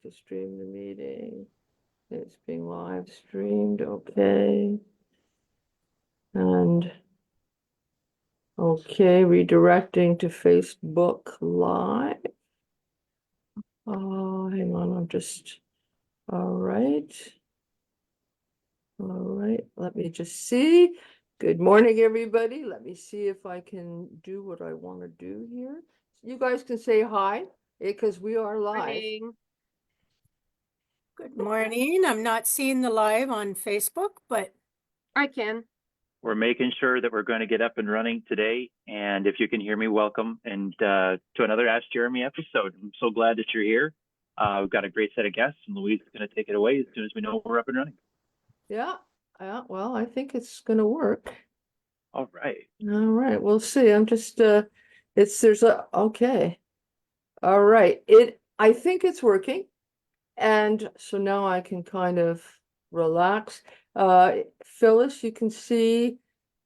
to stream the meeting. It's being live streamed, okay. And okay, redirecting to Facebook Live. Oh, hang on, I'm just, all right. All right, let me just see. Good morning, everybody. Let me see if I can do what I want to do here. You guys can say hi, because we are live. Morning. Good morning. I'm not seeing the live on Facebook, but I can. We're making sure that we're going to get up and running today. And if you can hear me, welcome and to another Ask Jeremy episode. I'm so glad that you're here. We've got a great set of guests, and Louise is going to take it away as soon as we know we're up and running. Yeah, well, I think it's gonna work. All right. All right, we'll see. I'm just okay. All right, I think it's working. And so now I can kind of relax. Phyllis, you can see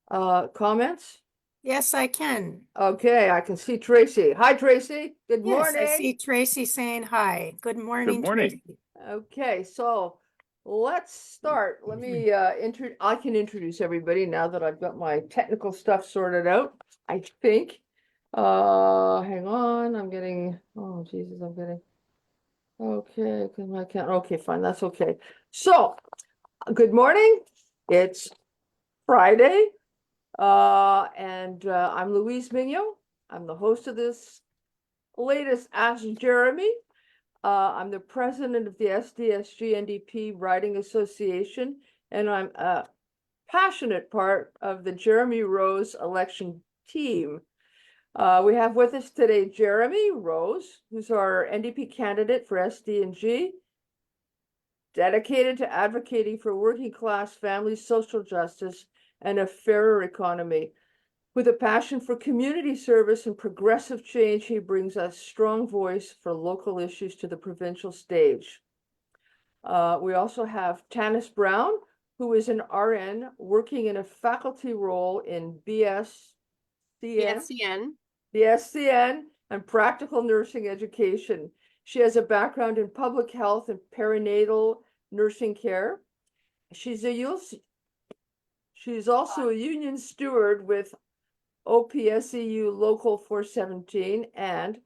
comments? yes, I can. Okay, I can see Tracy. Hi, Tracy. Good Yes, morning. I see Tracy saying hi. Good morning, Good morning. Tracy. Okay, so let's start. Let me I can introduce everybody now that I've got my technical stuff sorted out, I think. Hang on, I'm getting, oh Jesus, I'm getting, okay, because I can't, okay, fine, that's okay. So, good morning. It's Friday, and I'm Louise Mignot. I'm the host of this latest Ask Jeremy. I'm the president of the SDSG NDP Riding Association, and I'm a passionate part of the Jeremy Rose election team. We have with us today Jeremy Rose, who's our NDP candidate for SD&G, dedicated to advocating for working class families, social justice, and a fairer economy. With a passion for community service and progressive change, he brings a strong voice for local issues to the provincial stage. We also have Tanis Brown, who is an RN working in a faculty role in BSCN. and practical nursing education. She has a background in public health and perinatal nursing care. She's also a union steward with OPSEU Local 417, and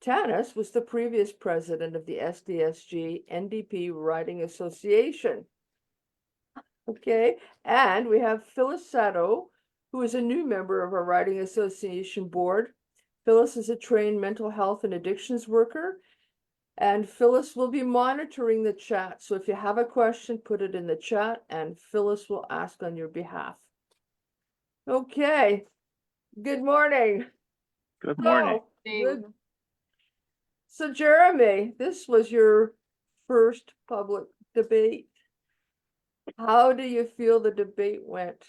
Tanis was the previous president of the SDSG NDP Riding Association. Okay, and we have Phyllis Sato, who is a new member of our Riding Association board. Phyllis is a trained mental health and addictions worker, and Phyllis will be monitoring the chat. So if you have a question, put it in the chat, and Phyllis will ask on your behalf. Okay. Good morning. Good morning. Good. So Jeremy, this was your first public debate. How do you feel the debate went?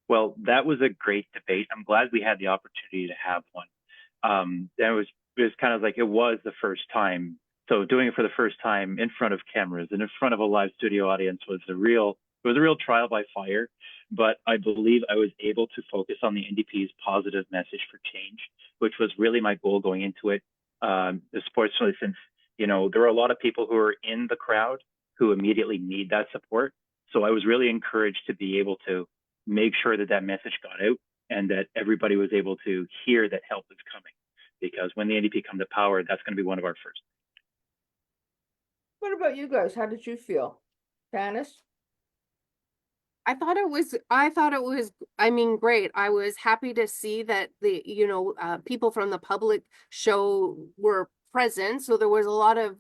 Well, that was a great debate. I'm glad we had the opportunity to have one. It was kind of like it was the first time. So doing it for the first time in front of cameras and in front of a live studio audience was a real trial by fire. But I believe I was able to focus on the NDP's positive message for change, which was really my goal going into it. Especially since, there are a lot of people who are in the crowd who immediately need that support. So I was really encouraged to be able to make sure that that message got out and that everybody was able to hear that help is coming. Because when the NDP come to power, that's going to be one of our first. What about you guys? How did you feel? Tanis? I thought it was, great. I was happy to see that the, people from the public show were present. So there was a lot of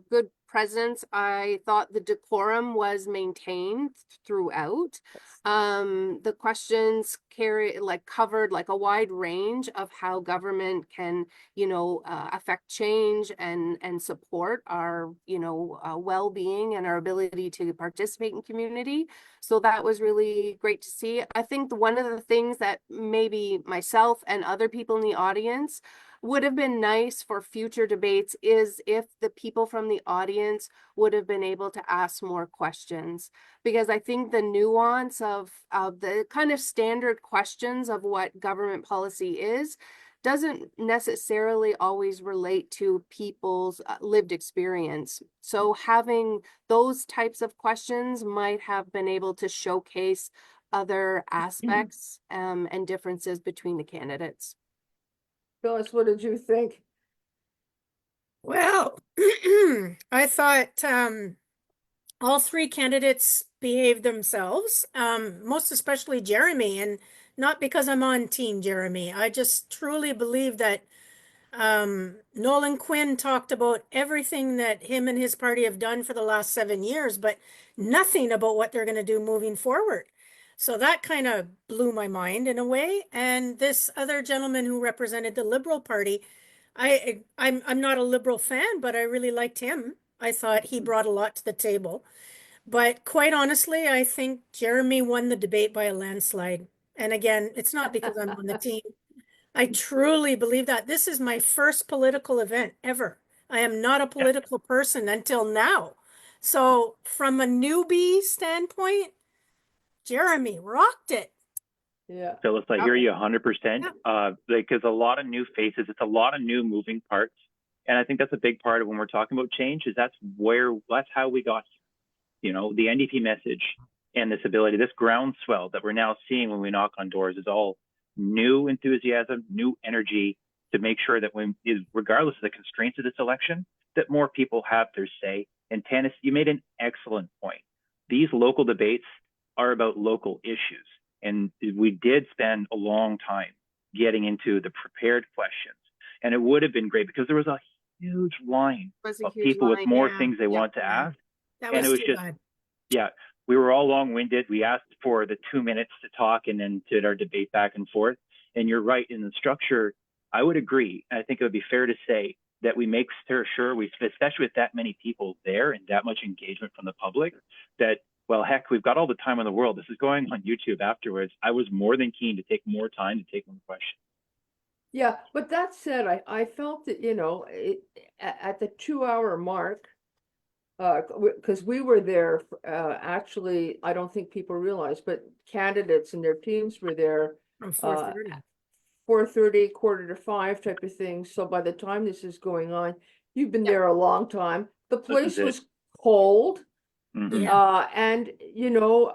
good presence. I thought the decorum was maintained throughout. The questions covered like a wide range of how government can, affect change and support our, well-being and our ability to participate in community. So that was really great to see. I think one of the things that maybe myself and other people in the audience would have been nice for future debates is if the people from the audience would have been able to ask more questions, because I think the nuance of the kind of standard questions of what government policy is, doesn't necessarily always relate to people's lived experience. So having those types of questions might have been able to showcase other aspects and differences between the candidates. Phyllis, what did you think? Well, I thought all three candidates behaved themselves, most especially Jeremy, and not because I'm on Team Jeremy. I just truly believe that Nolan Quinn talked about everything that him and his party have done for the last 7 years, but nothing about what they're going to do moving forward. So that kind of blew my mind in a way. And this other gentleman who represented the Liberal Party, I'm not a Liberal fan, but I really liked him. I thought he brought a lot to the table. But quite honestly, I think Jeremy won the debate by a landslide. And again, it's not because I'm on the team. I truly believe that. This is my first political event ever. I am not a political person until now. So from a newbie standpoint, Jeremy rocked it. Yeah. Phyllis, I hear you 100%. Yeah. Like, there's a lot of new faces. It's a lot of new moving parts. And I think that's a big part of when we're talking about change is that's how we got here. You know, the NDP message and this ability, this groundswell that we're now seeing when we knock on doors is all new enthusiasm, new energy to make sure that regardless of the constraints of this election, that more people have their say. And Tanis, you made an excellent point. These local debates are about local issues. And we did spend a long time getting into the prepared questions. And it would have been great because there was a huge line of people with more things they want to ask. That And was it was too just, bad. yeah, we were all long-winded. We asked for the 2 minutes to talk and then did our debate back and forth. And you're right, in the structure, I would agree. I think it would be fair to say that we make sure we, especially with that many people there and that much engagement from the public, that, well, heck, we've got all the time in the world. This is going on YouTube afterwards. I was more than keen to take more time to take one question. Yeah, but that said, I felt that, you know, at the 2 hour mark, because we were there, actually, I don't think people realize, but candidates and their teams were there From 4:30. 4:30, 4:45 type of thing. So by the time this is going on, you've been there a long time. The place was cold. Mhm. Yeah. And you know,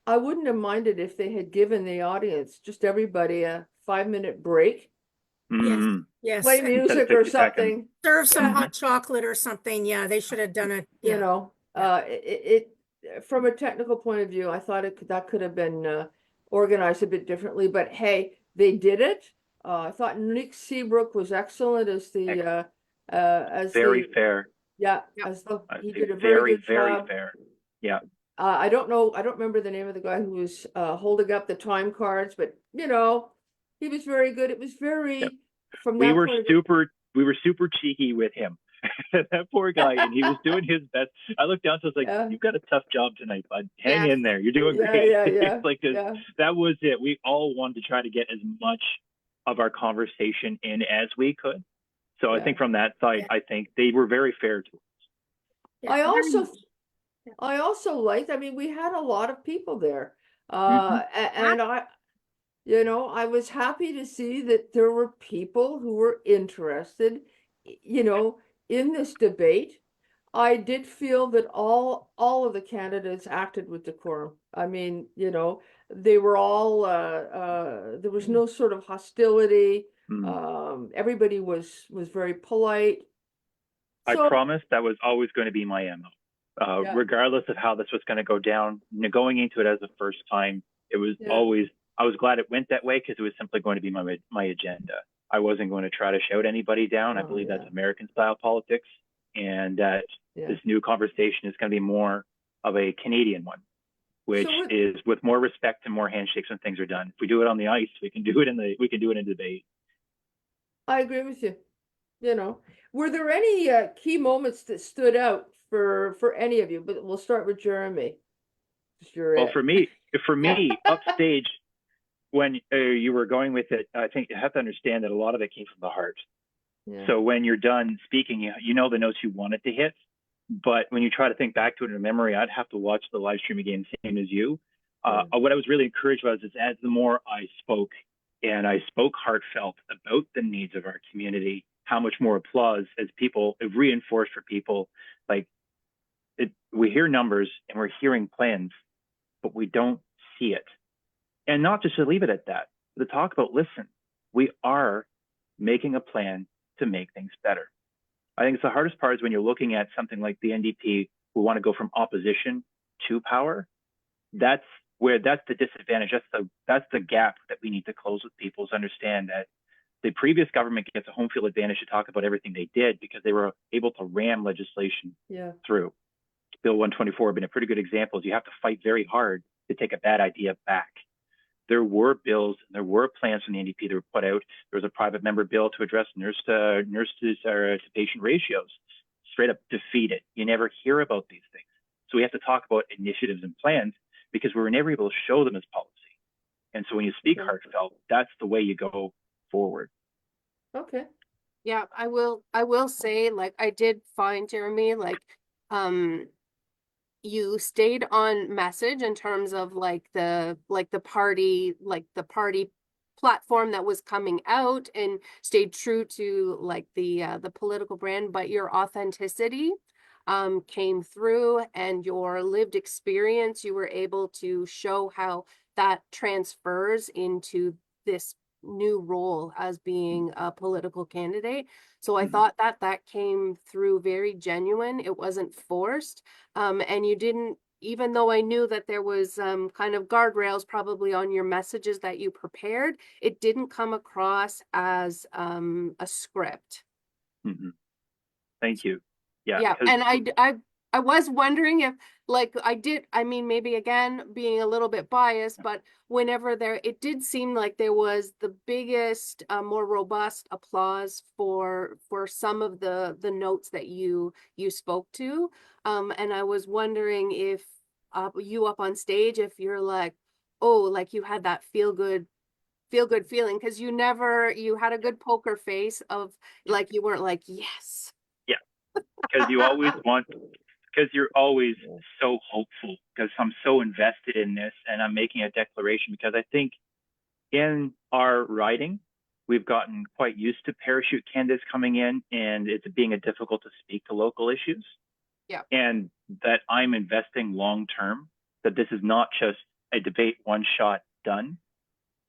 I wouldn't have minded if they had given the audience, just everybody, a 5-minute break, Mhm. Yes. play And Instead of music or 60 seconds. something, serve some Yeah. hot chocolate or something. Yeah, they should have done it. you Yeah. know. Yeah. From a technical point of view, I thought that could have been organized a bit differently, but hey, they did it. I thought Nick Seabrook was excellent as the Very fair. yeah, Yep. he did a very good very job. fair. Yeah. I don't know, I don't remember the name of the guy who was holding up the time cards, but you know, he was very good. It was very, Yep. from We that were point of view. super cheeky with him. That poor guy, and he was doing his best. I looked down, so I was like, Yeah. "You've got a tough job tonight, bud. Hang Yeah. in there. You're doing Yeah, great." yeah, Like yeah. that was it. We all wanted to try to get as much of our conversation in as we could. So I Yeah. think from that side, Yeah. I think they were very fair to us. Yeah, I very also, much. I also liked, I mean, we had a lot of people there. Mhm. And you know, I was happy to see that there were people who were interested, you know, in this debate. I did feel that all of the candidates acted with decorum. I mean, you know, they were all there was no sort of hostility. Everybody was very polite. I So promised that was always going to be my MO. yeah, Regardless of how this was going to go down, going into it as a first time, it was yeah, always, I was glad it went that way because it was simply going to be my agenda. I wasn't going to try to shout anybody down. I Oh, believe that's yeah. American style politics, and that Yeah. this new conversation is going to be more of a Canadian one, which So is with more respect and more handshakes when things are done. If we do it on the ice, we can do it in debate. I agree with you. You know, were there any key moments that stood out for any of you? But we'll start with Jeremy. 'Cause you're Well, it. for me, upstage, when you were going with it, I think you have to understand that a lot of it came from the heart. Yeah. So when you're done speaking, you know the notes you wanted to hit, but when you try to think back to it in memory, I'd have to watch the live stream again, same as you. Yeah. What I was really encouraged was is as the more I spoke and I spoke heartfelt about the needs of our community, how much more applause as people have reinforced for people. Like we hear numbers and we're hearing plans, but we don't see it. And not just to leave it at that, but to talk about, listen, we are making a plan to make things better. I think it's the hardest part is when you're looking at something like the NDP who want to go from opposition to power. That's the disadvantage. That's the gap that we need to close with people, is understand that the previous government gets a home field advantage to talk about everything they did because they were able to ram legislation through. Bill 124 been a pretty good example. Is you have to fight very hard to take a bad idea back. There were bills and there were plans from the NDP that were put out. There was a private member bill to address nurse to patient ratios. Straight up defeated. You never hear about these things. So we have to talk about initiatives and plans because we were never able to show them as policy. And so when you speak heartfelt, that's the way you go forward. Okay. Yeah, I will say, like, I did find, Jeremy, like, you stayed on message in terms of the party platform that was coming out, and stayed true to like the political brand, but your authenticity came through, and your lived experience, you were able to show how that transfers into this new role as being a political candidate. So I thought that came through very genuine. It wasn't forced. And you didn't, even though I knew that there was kind of guardrails probably on your messages that you prepared, it didn't come across as a script. Thank you. Yeah. Yeah, and I was wondering if, like, I mean, maybe again being a little bit biased, but whenever it did seem like there was the biggest, more robust applause for some of the notes that you spoke to, and I was wondering if you up on stage, if you're like, oh, like you had that feel good feeling, because you had a good poker face of like you weren't like, yes. Yeah, because you always want. Because you're always so hopeful, because I'm so invested in this and I'm making a declaration, because I think in our writing, we've gotten quite used to parachute candidates coming in and it's being difficult to speak to local issues. Yeah. And that I'm investing long term, that this is not just a debate one shot done.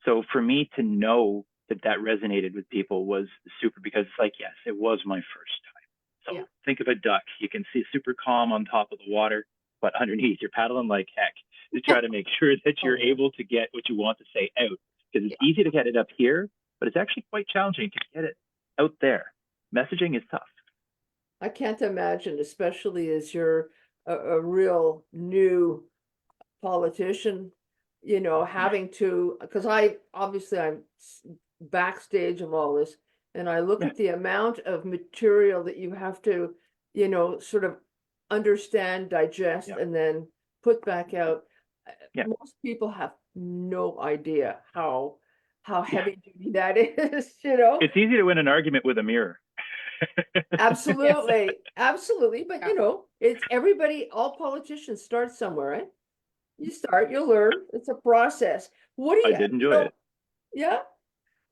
So for me to know that resonated with people was super, because it's like, yes, it was my first time. So think of a duck. You can see super calm on top of the water, but underneath you're paddling like heck to try to make sure that you're able to get what you want to say out. Because it's easy to get it up here, but it's actually quite challenging to get it out there. Messaging is tough. I can't imagine, especially as you're a real new politician, having to, because I'm backstage of all this, and I look at the amount of material that you have to, sort of understand, digest, and then put back out. Most people have no idea how heavy duty that is, It's easy to win an argument with a mirror. Absolutely. But it's everybody, all politicians start somewhere, right? You start, you learn. It's a process. What do you? I did enjoy it. Yeah.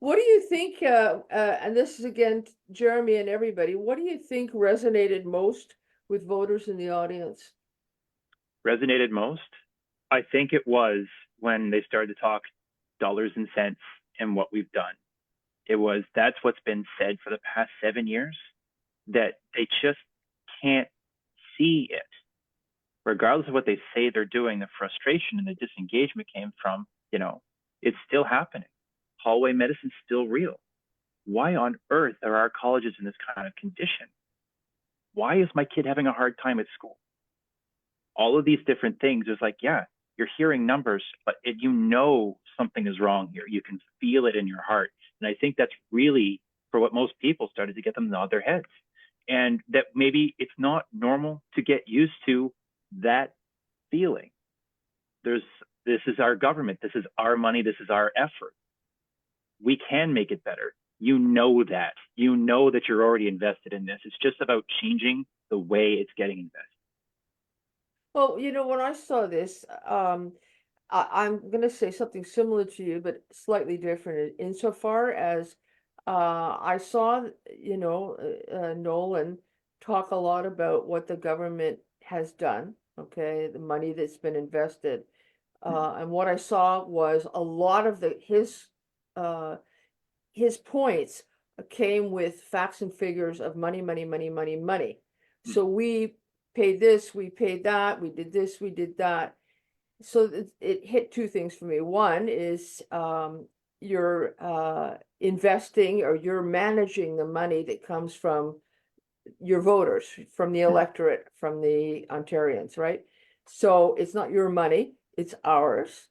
What do you think? And this is again, Jeremy and everybody. What do you think resonated most with voters in the audience? Resonated most? I think it was when they started to talk dollars and cents and what we've done. That's what's been said for the past 7 years, that they just can't see it. Regardless of what they say they're doing, the frustration and the disengagement came from, it's still happening. Hallway medicine's still real. Why on earth are our colleges in this kind of condition? Why is my kid having a hard time at school? All of these different things is like, yeah, you're hearing numbers, but something is wrong here. You can feel it in your heart. And I think that's really, for what most people, started to get them to nod their heads. And that maybe it's not normal to get used to that feeling. This is our government. This is our money. This is our effort. We can make it better. You know that. You know that you're already invested in this. It's just about changing the way it's getting invested. Well, when I saw this, I'm gonna say something similar to you, but slightly different insofar as I saw, Nolan talk a lot about what the government has done, okay, the money that's been invested. And what I saw was a lot of his points came with facts and figures of money, money, money, money, money. So we paid this, we paid that, we did this, we did that. So it hit two things for me. One is you're investing or you're managing the money that comes from your voters, from the electorate, from the Ontarians, right? So it's not your money, it's ours.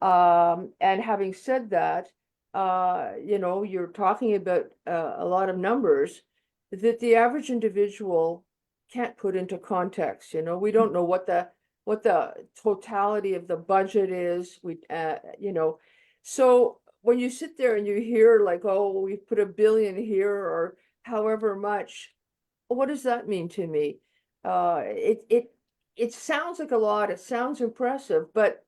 And having said that, you're talking about a lot of numbers that the average individual can't put into context. We don't know what the totality of the budget is. So when you sit there and you hear like, oh, we put $1 billion here or however much, what does that mean to me? It sounds like a lot. It sounds impressive, but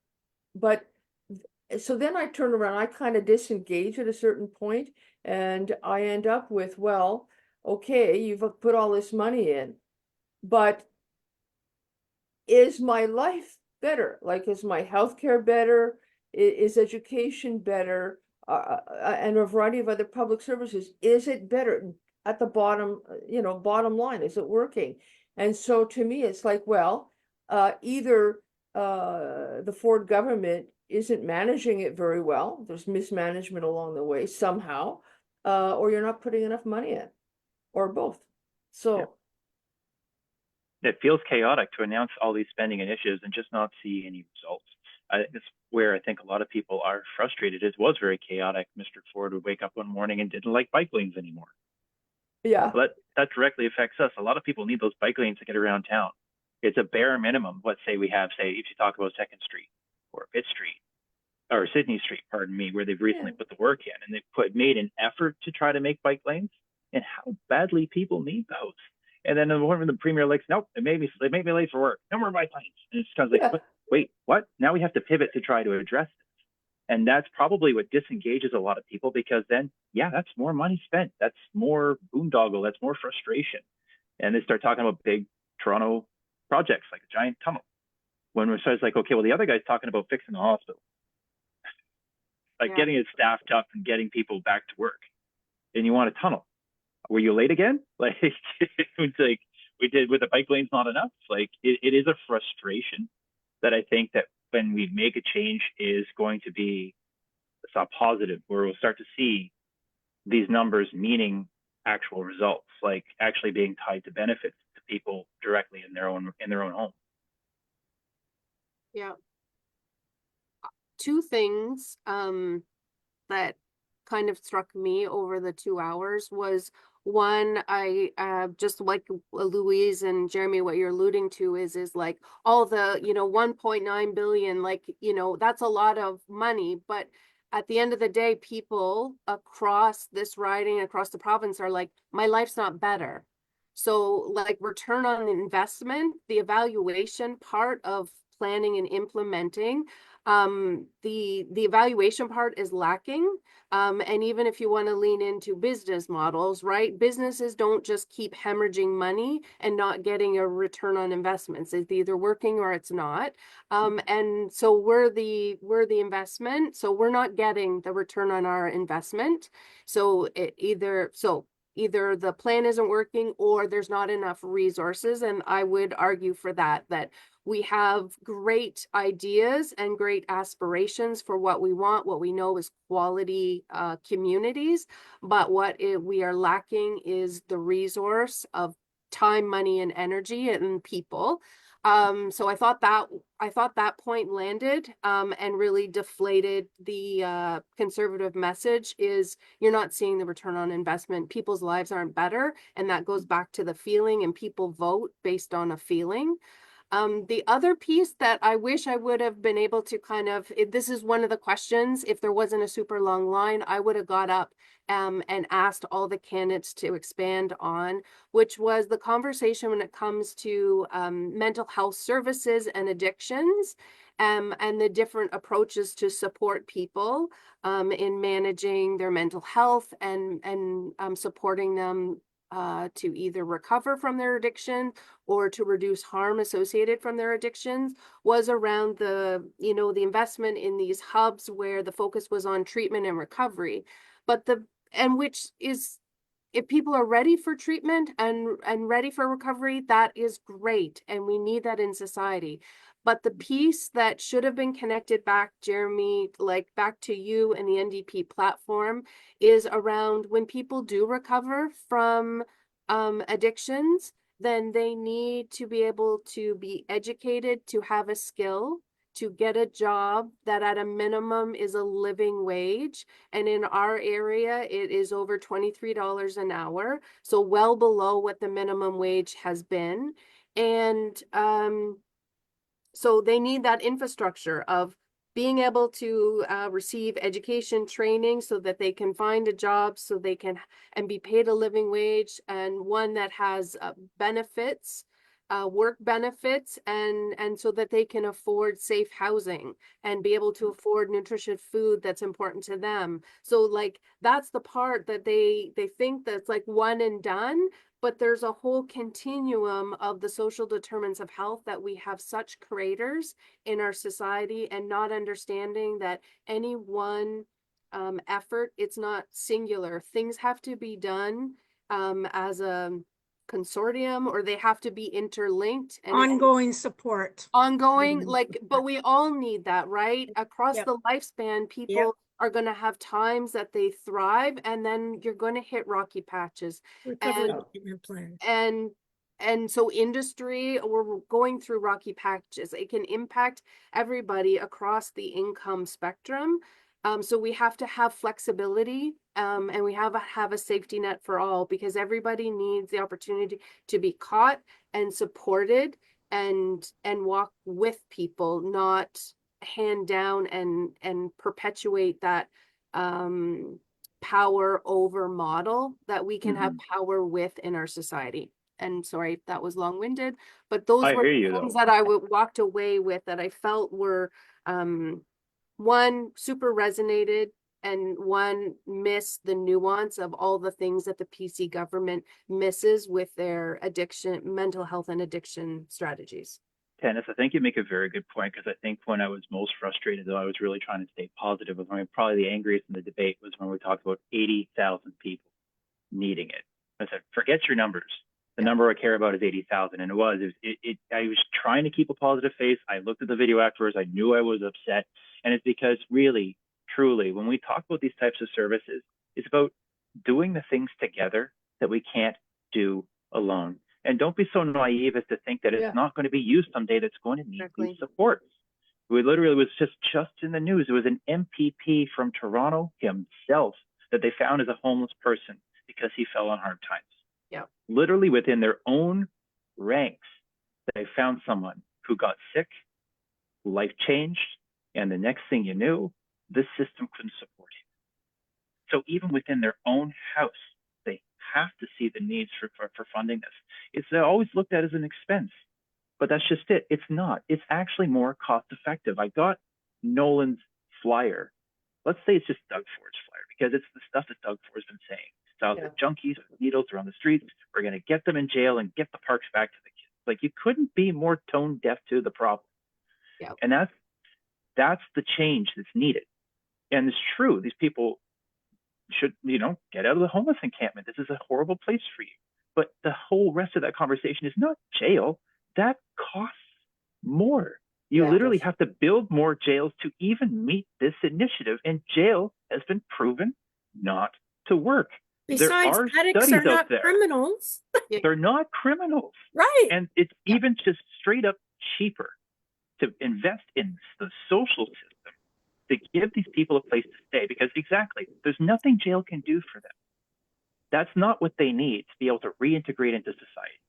so then I turn around, I kind of disengage at a certain point, and I end up with, well, okay, you've put all this money in, but is my life better? Like, is my healthcare better? Is education better? And a variety of other public services. Is it better at the bottom, bottom line? Is it working? And so to me, it's like, well, either the Ford government isn't managing it very well. There's mismanagement along the way somehow, or you're not putting enough money in, or both. So it feels chaotic to announce all these spending initiatives and just not see any results. It's where I think a lot of people are frustrated. It was very chaotic. Mr. Ford would wake up one morning and didn't like bike lanes anymore. yeah. But that directly affects us. A lot of people need those bike lanes to get around town. It's a bare minimum. Let's say we have, if you talk about 2nd Street or Pitt Street or Sydney Street, pardon me, where they've recently put the work in and they've made an effort to try to make bike lanes, and how badly people need those. And then the premier like, nope, they made me late for work. No more bike lanes. And it's kind of like, wait, what? Now we have to pivot to try to address this. And that's probably what disengages a lot of people, because then, that's more money spent. That's more boondoggle. That's more frustration. And they start talking about big Toronto projects like a giant tunnel. When we're like, okay, well, the other guy's talking about fixing the hospital, like getting it staffed up and getting people back to work. And you want a tunnel. Were you late again? Like, it's like we did with the bike lanes, not enough. Like, it is a frustration that I think that when we make a change is going to be a positive, where we'll start to see these numbers meaning actual results, like actually being tied to benefits to people directly in their own home. Yeah. Two things that kind of struck me over the 2 hours was, one, I just like Louise and Jeremy, what you're alluding to is like all the 1.9 billion, like that's a lot of money, but at the end of the day, people across this riding, across the province, are like, my life's not better. So like return on investment, the evaluation part of planning and implementing, the evaluation part is lacking. And even if you want to lean into business models, right? Businesses don't just keep hemorrhaging money and not getting a return on investments. It's either working or it's not. And so we're the investment. So we're not getting the return on our investment. So either the plan isn't working or there's not enough resources. And I would argue for that we have great ideas and great aspirations for what we want, what we know is quality communities, but what we are lacking is the resource of time, money, and energy and people. So I thought that point landed and really deflated the conservative message is you're not seeing the return on investment. People's lives aren't better. And that goes back to the feeling, and people vote based on a feeling. The other piece that I wish I would have been able to this is one of the questions, if there wasn't a super long line, I would have got up and asked all the candidates to expand on, which was the conversation when it comes to mental health services and addictions. and the different approaches to support people in managing their mental health and supporting them to either recover from their addiction or to reduce harm associated from their addictions, was around the, you know, the investment in these hubs where the focus was on treatment and recovery. And which is, if people are ready for treatment and ready for recovery, that is great, and we need that in society. But the piece that should have been connected back, Jeremy, like back to you and the NDP platform, is around when people do recover from addictions, then they need to be able to be educated, to have a skill, to get a job that at a minimum is a living wage. And in our area, it is over $23 an hour, so well below what the minimum wage has been. And so they need that infrastructure of being able to receive education training so that they can find a job, so they can and be paid a living wage, and one that has benefits, work benefits, and so that they can afford safe housing and be able to afford nutritious food that's important to them. So like that's the part that they think that's like one and done, but there's a whole continuum of the social determinants of health that we have such creators in our society, and not understanding that any one effort, it's not singular. Things have to be done as a consortium, or they have to be interlinked and Ongoing support. ongoing, like, but we all need that, right? Across Yep. the lifespan, people are going to have times that they thrive, and then you're going to hit rocky patches. Recovery And treatment plan. and so industry, we're going through rocky patches. It can impact everybody across the income spectrum. So we have to have flexibility, and we have a safety net for all, because everybody needs the opportunity to be caught and supported and walk with people, not hand down and perpetuate that power over model that we can have power with in our society. And sorry, that was long-winded, but those I were hear the you, things though. that I walked away with that I felt were one, super resonated, and one, missed the nuance of all the things that the PC government misses with their addiction, mental health and addiction strategies. Dennis, I think you make a very good point, because I think when I was most frustrated, though I was really trying to stay positive, was when probably the angriest in the debate was when we talked about 80,000 people needing it. I said, forget your numbers. The number I care about is 80,000. And I was trying to keep a positive face. I looked at the video afterwards. I knew I was upset. And it's because really, truly, when we talk about these types of services, it's about doing the things together that we can't do alone. And don't be so naive as to think that it's not going to be you someday that's going to need these supports. We literally was just in the news. It was an MPP from Toronto himself that they found as a homeless person because he fell on hard times. Yeah. Literally within their own ranks, they found someone who got sick, life changed, and the next thing you knew, this system couldn't support him. So even within their own house, they have to see the needs for funding this. It's always looked at as an expense, but that's just it. It's not. It's actually more cost effective. I got Nolan's flyer. Let's say it's just Doug Ford's flyer, because it's the stuff that Doug Ford's been saying. So the junkies with needles are on the streets. We're going to get them in jail and get the parks back to the kids. Like, you couldn't be more tone deaf to the problem. Yeah. And that's the change that's needed. And it's true. These people should, get out of the homeless encampment. This is a horrible place for you. But the whole rest of that conversation is not jail. That costs more. You literally have to build more jails to even meet this initiative. And jail has been proven not to work. Besides, there are addicts studies are out not there. criminals. They're not criminals. Right. And it's even just straight up cheaper to invest in the social system to give these people a place to stay, because there's nothing jail can do for them. That's not what they need to be able to reintegrate into society.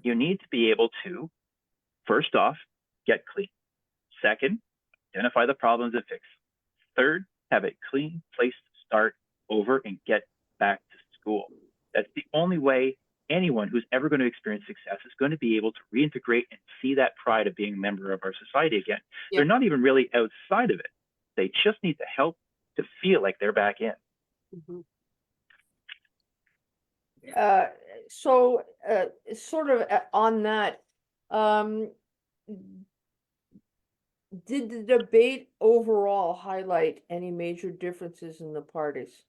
You need to be able to, first off, get clean. Second, identify the problems and fix them. Third, have a clean place to start over and get back to school. That's the only way anyone who's ever going to experience success is going to be able to reintegrate and see that pride of being a member of our society again. Yep. They're not even really outside of it. They just need the help to feel like they're back in. Mhm. So sort of on that, did the debate overall highlight any major differences in the parties?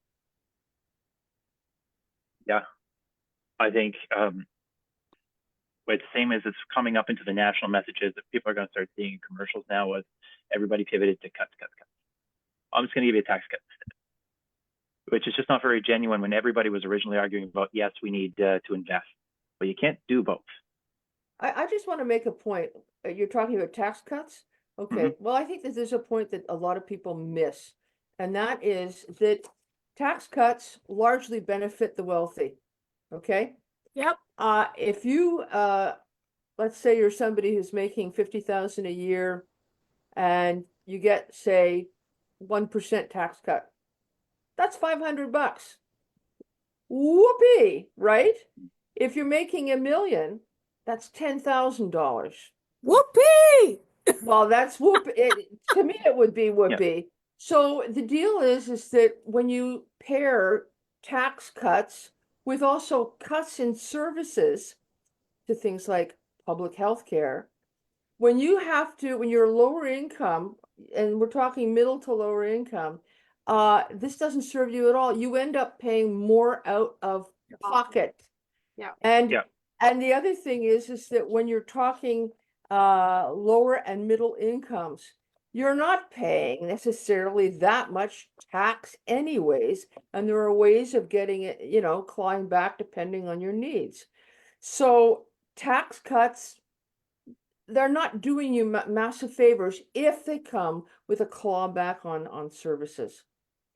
Yeah, I think it's same as it's coming up into the national messages that people are going to start seeing in commercials now was everybody pivoted to cuts. I'm just going to give you a tax cut instead, which is just not very genuine when everybody was originally arguing about, yes, we need to invest, but you can't do both. I just want to make a point. You're talking about tax cuts? Okay, well, I think that there's a point that a lot of people miss, and that is that tax cuts largely benefit the wealthy. Okay? Yep. If you let's say you're somebody who's making 50,000 a year and you get, say, 1% tax cut, that's $500. Whoopee, right? If you're making $1 million, that's $10,000. Whoopee! Well, that's to me, it would be whoopee. So the deal is that when you pair tax cuts with also cuts in services to things like public health care, when you're lower income, and we're talking middle to lower income, this doesn't serve you at all. You end up paying more out of pocket. Yeah. And the other thing is that when you're talking lower and middle incomes, you're not paying necessarily that much tax anyways, and there are ways of getting it, clawing back depending on your needs. So tax cuts, they're not doing you massive favors if they come with a clawback on services.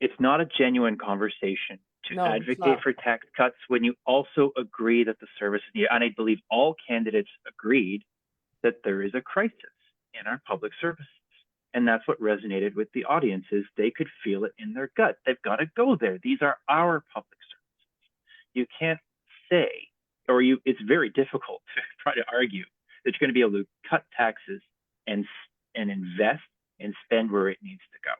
It's not a genuine conversation to advocate for tax cuts when you also agree that the service is needed. And I believe all candidates agreed that there is a crisis in our public services. And that's what resonated with the audiences. They could feel it in their gut. They've got to go there. These are our public services. You can't say, it's very difficult to try to argue that you're going to be able to cut taxes and invest and spend where it needs to go.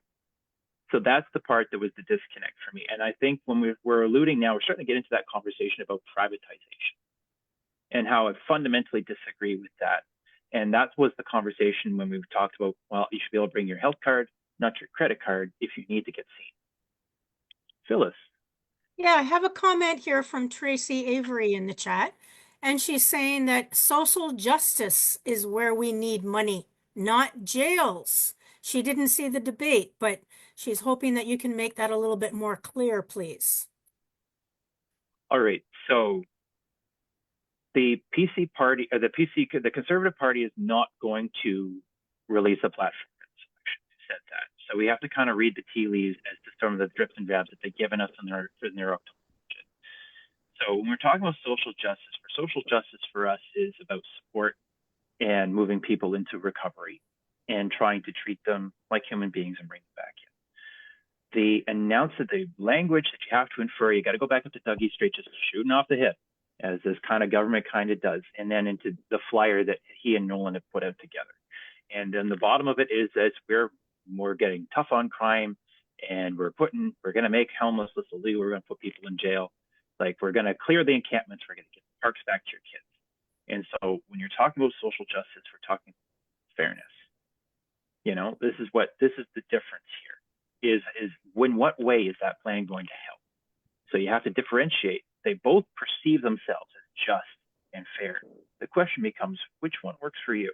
So that's the part that was the disconnect for me. And I think when we're alluding now, we're starting to get into that conversation about privatization and how I fundamentally disagree with that. And that was the conversation when we talked about, well, you should be able to bring your health card, not your credit card, if you need to get seen. Phyllis. Yeah, I have a comment here from Tracy Avery in the chat. And she's saying that social justice is where we need money, not jails. She didn't see the debate, but she's hoping that you can make that a little bit more clear, please. All right. So the PC party, or the Conservative Party is not going to release a platform for this election. Who said that? So we have to kind of read the tea leaves as to some of the drips and drabs that they've given us in their October budget. So when we're talking about social justice for us is about support and moving people into recovery and trying to treat them like human beings and bring them back in. They announced that the language that you have to infer, you got to go back up to Dougie Straight, just shooting off the hip, as this kind of government kind of does, and then into the flyer that he and Nolan have put out together. And then the bottom of it is that we're getting tough on crime, and we're going to make homelessness illegal. We're going to put people in jail. Like, we're going to clear the encampments. We're going to get the parks back to your kids. And so when you're talking about social justice, we're talking fairness. This is the difference here is what way is that plan going to help? So you have to differentiate. They both perceive themselves as just and fair. The question becomes, which one works for you?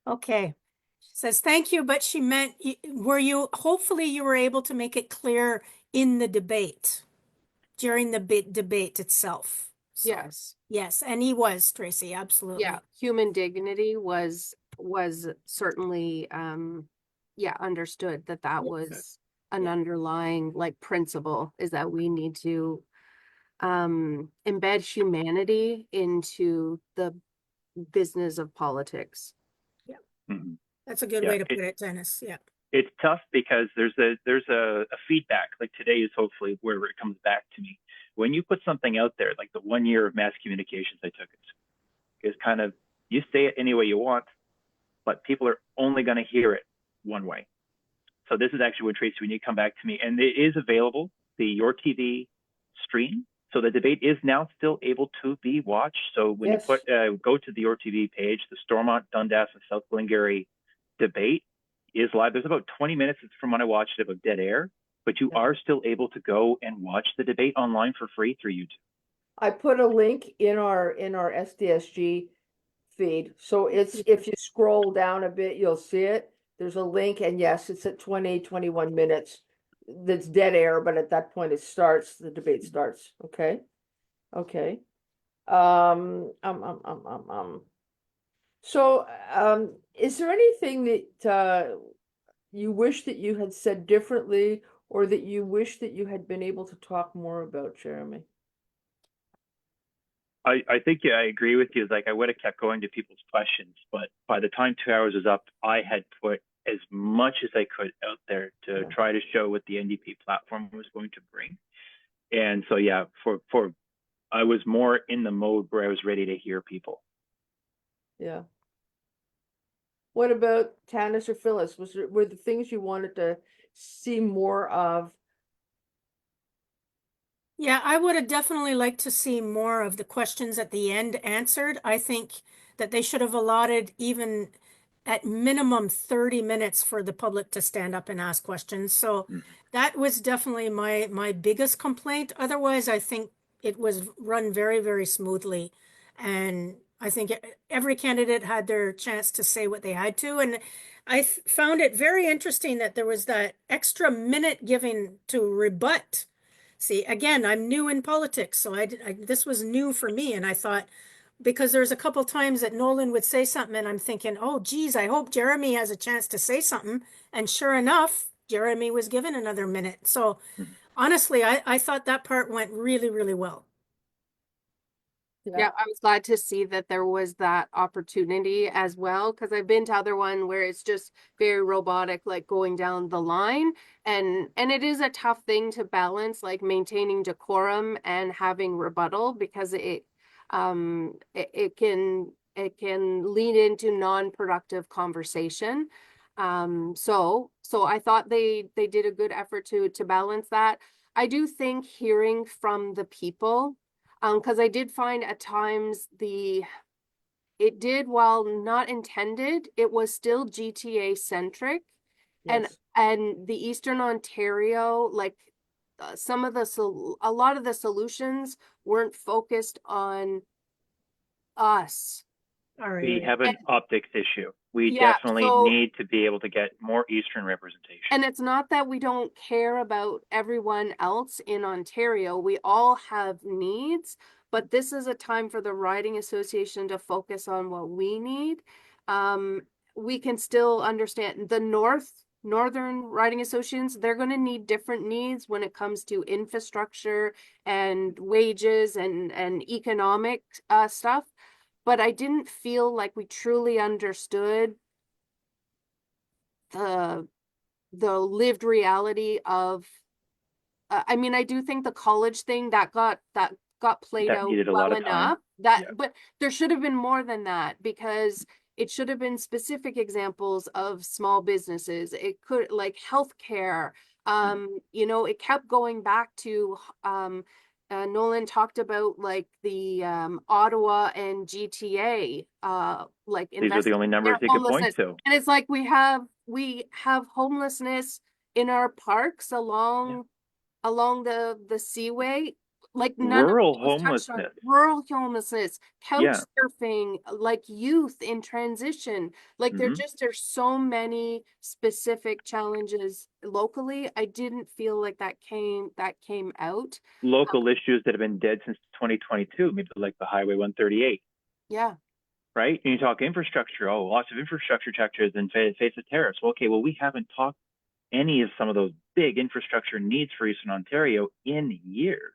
Okay. She says, thank you, but she meant, hopefully you were able to make it clear in the debate, during the debate itself. So, Yes. Yes, and he was, Tracy, absolutely. Yeah. Human dignity was certainly, understood that Yes. was an underlying principle, is that we need to embed humanity into the business of politics. Mm-hmm. That's a good way to put it, Dennis. Yeah. It's tough because there's a feedback. Like today is hopefully where it comes back to me, when you put something out there, like the 1 year of mass communications I took, is kind of, you say it any way you want, but people are only going to hear it one way. So this is actually when, Tracy, when you come back to me, and it is available, the Your TV stream. So the debate is now still able to be watched. So when Yes. you go to the Your TV page, the Stormont, Dundas, and South Glengarry debate is live. There's about 20 minutes from when I watched it about dead air, but you Yeah. are still able to go and watch the debate online for free through YouTube. I put a link in our SDSG feed. So it's, if you scroll down a bit, you'll see it. There's a link, and yes, it's at 21 minutes. That's dead air, but at that point the debate starts. Okay. Okay. So, is there anything that you wish that you had said differently, or that you wish that you had been able to talk more about, Jeremy? I think, yeah, I agree with you. Like, I would have kept going to people's questions, but by the time 2 hours was up, I had put as much as I could out there to Yeah. try to show what the NDP platform was going to bring. And so, yeah, I was more in the mode where I was ready to hear people. Yeah. What about Tanis or Phyllis? Were the things you wanted to see more of? Yeah, I would have definitely liked to see more of the questions at the end answered. I think that they should have allotted even at minimum 30 minutes for the public to stand up and ask questions. So that was definitely my biggest complaint. Otherwise, I think it was run very, very smoothly. And I think every candidate had their chance to say what they had to. And I found it very interesting that there was that extra minute given to rebut. See, again, I'm new in politics, so this was new for me, and I thought, because there's a couple times that Nolan would say something, and I'm thinking, oh, geez, I hope Jeremy has a chance to say something. And sure enough, Jeremy was given another minute. So honestly, I thought that part went really, really well. Yeah, I was glad to see that there was that opportunity as well, because I've been to other one where it's just very robotic, like going down the line, and it is a tough thing to balance, like maintaining decorum and having rebuttal, because it can lead into non-productive conversation. So I thought they did a good effort to balance that. I do think hearing from the people, because I did find at times it did, while not intended, it was still GTA centric, Yes. and the Eastern Ontario, like a lot of the solutions weren't focused on us. All right. We have an optics issue. We Yeah, definitely so- need to be able to get more Eastern representation. And it's not that we don't care about everyone else in Ontario. We all have needs, but this is a time for the riding association to focus on what we need. We can still understand the northern riding associations, they're going to need different needs when it comes to infrastructure and wages and economic stuff. But I didn't feel like we truly understood the lived reality of I mean, I do think the college thing that got played That out needed a lot well of time. enough, Yeah. but there should have been more than that, because it should have been specific examples of small businesses. It could, like, healthcare. You know, it kept going back to Nolan talked about, like, the Ottawa and GTA like These are the only numbers he could point to. and it's like we have homelessness in our parks along the seaway, like none of Rural it was touched on. homelessness. Rural homelessness, couch Yeah. surfing, like youth in transition, like Mhm. there's so many specific challenges locally. I didn't feel like that came out. Local issues that have been dead since 2022, maybe like the Highway 138. Yeah. Right? And you talk infrastructure, oh, lots of infrastructure challenges in face of tariffs. Well, okay, well, we haven't talked any of some of those big infrastructure needs for Eastern Ontario in years.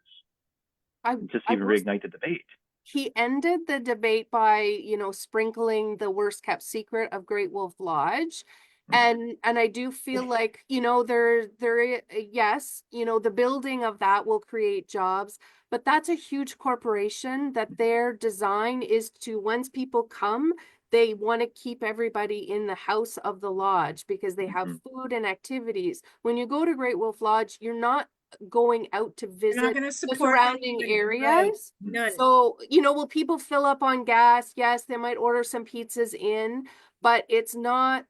Just even reignite the debate. He ended the debate by, you know, sprinkling the worst kept secret of Great Wolf Lodge. And I do feel like, you know, there yes, you know, the building of that will create jobs, but that's a huge corporation that their design is to, once people come, they want to keep everybody in the house of the lodge because they have Mhm. food and activities. When you go to Great Wolf Lodge, you're not going out to You're not visit gonna the support surrounding anyone, right? areas. None. So, will people fill up on gas? Yes, they might order some pizzas in, but it's not,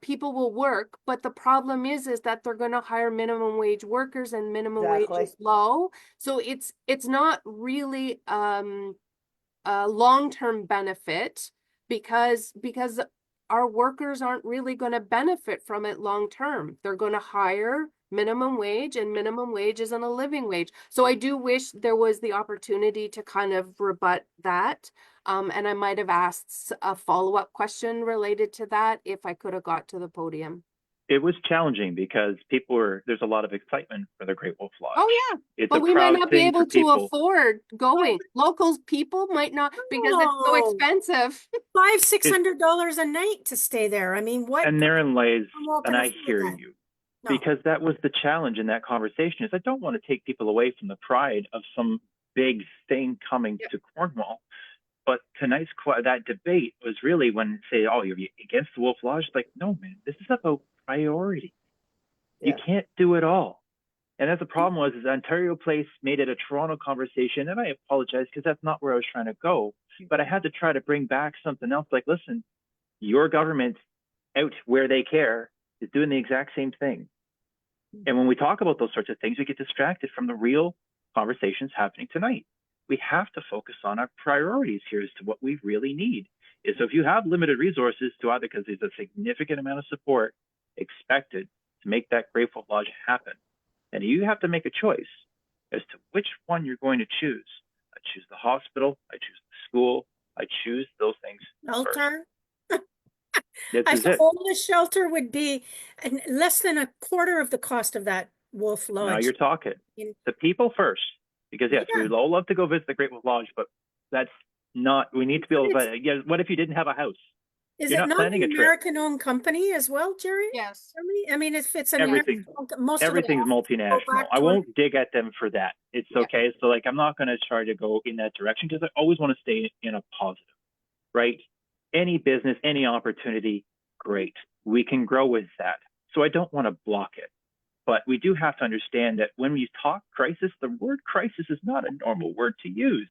people will work, but the problem is that they're gonna hire minimum wage workers and minimum wage Exactly. is low. So it's not really, a long-term benefit because our workers aren't really going to benefit from it long term. They're going to hire minimum wage, and minimum wage isn't a living wage. So I do wish there was the opportunity to kind of rebut that. And I might have asked a follow-up question related to that if I could have got to the podium. It was challenging because there's a lot of excitement for the Great Wolf Lodge. Oh yeah, It's but a we might proud not be thing for able to people. afford going. Locals people might not because it's so No. expensive. $500-600 a night to stay there. I mean, what? And therein lays, Cornwall and can I afford hear that? you, No. because that was the challenge in that conversation is I don't want to take people away from the pride of some big thing coming Yep. to Cornwall. But tonight's that debate was really when say, oh, you're against the Wolf Lodge. Like, no, man, this is about priority. You Yeah. can't do it all. And that's the problem was is Ontario Place made it a Toronto conversation, and I apologize because that's not where I was trying to go. But I had to try to bring back something else. Like, listen, your government out where they care is doing the exact same thing. And when we talk about those sorts of things, we get distracted from the real conversations happening tonight. We have to focus on our priorities here as to what we really need. So if you have limited resources to either because there's a significant amount of support expected to make that Great Wolf Lodge happen, and you have to make a choice as to which one you're going to choose. I choose the hospital, I choose the school, I choose those things first. Shelter. This I is it. suppose the shelter would be less than a quarter of the cost of that Wolf Now Lodge. you're talking. The people first. Because yes, we Yeah. would all love to go visit the Great Wolf Lodge, but that's not, we need to be able to, yeah, what if you didn't have a house? Is You're it not not planning an a trip. American-owned company as well, Jerry? Yes. I mean, if it's an Everything, American, most everything's of the costs go multinational. back I to won't dig at them for that. It's Yeah. okay. So like, I'm not going to try to go in that direction because I always want to stay in a positive, right? Any business, any opportunity, great. We can grow with that. So I don't want to block it. But we do have to understand that when we talk crisis, the word crisis is not a normal word to use.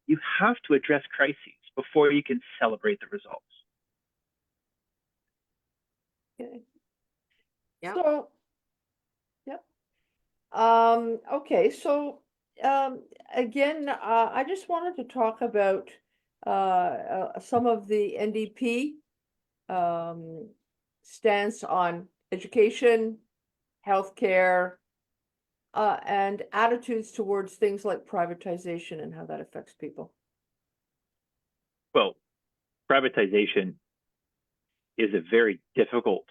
You have to address crises before you can celebrate the results. Okay. Yep. So, yep. Okay, so again, I just wanted to talk about some of the NDP stance on education, healthcare, and attitudes towards things like privatization and how that affects people. Well, privatization is a very difficult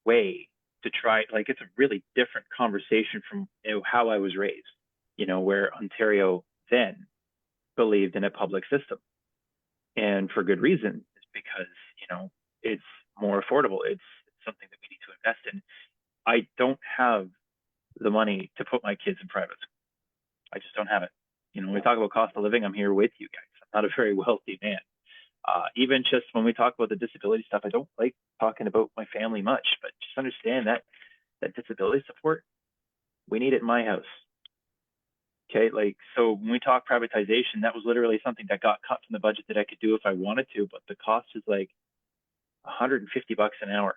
way to try, like it's a really different conversation from how I was raised, where Ontario then believed in a public system. And for good reason, is because, it's more affordable. It's something that we need to invest in. I don't have the money to put my kids in private school. I just don't have it. When we talk about cost of living, I'm here with you guys. I'm not a very wealthy man. Even just when we talk about the disability stuff, I don't like talking about my family much, but just understand that disability support, we need it in my house. Okay, so when we talk privatization, that was literally something that got cut from the budget that I could do if I wanted to, but the cost is like $150 an hour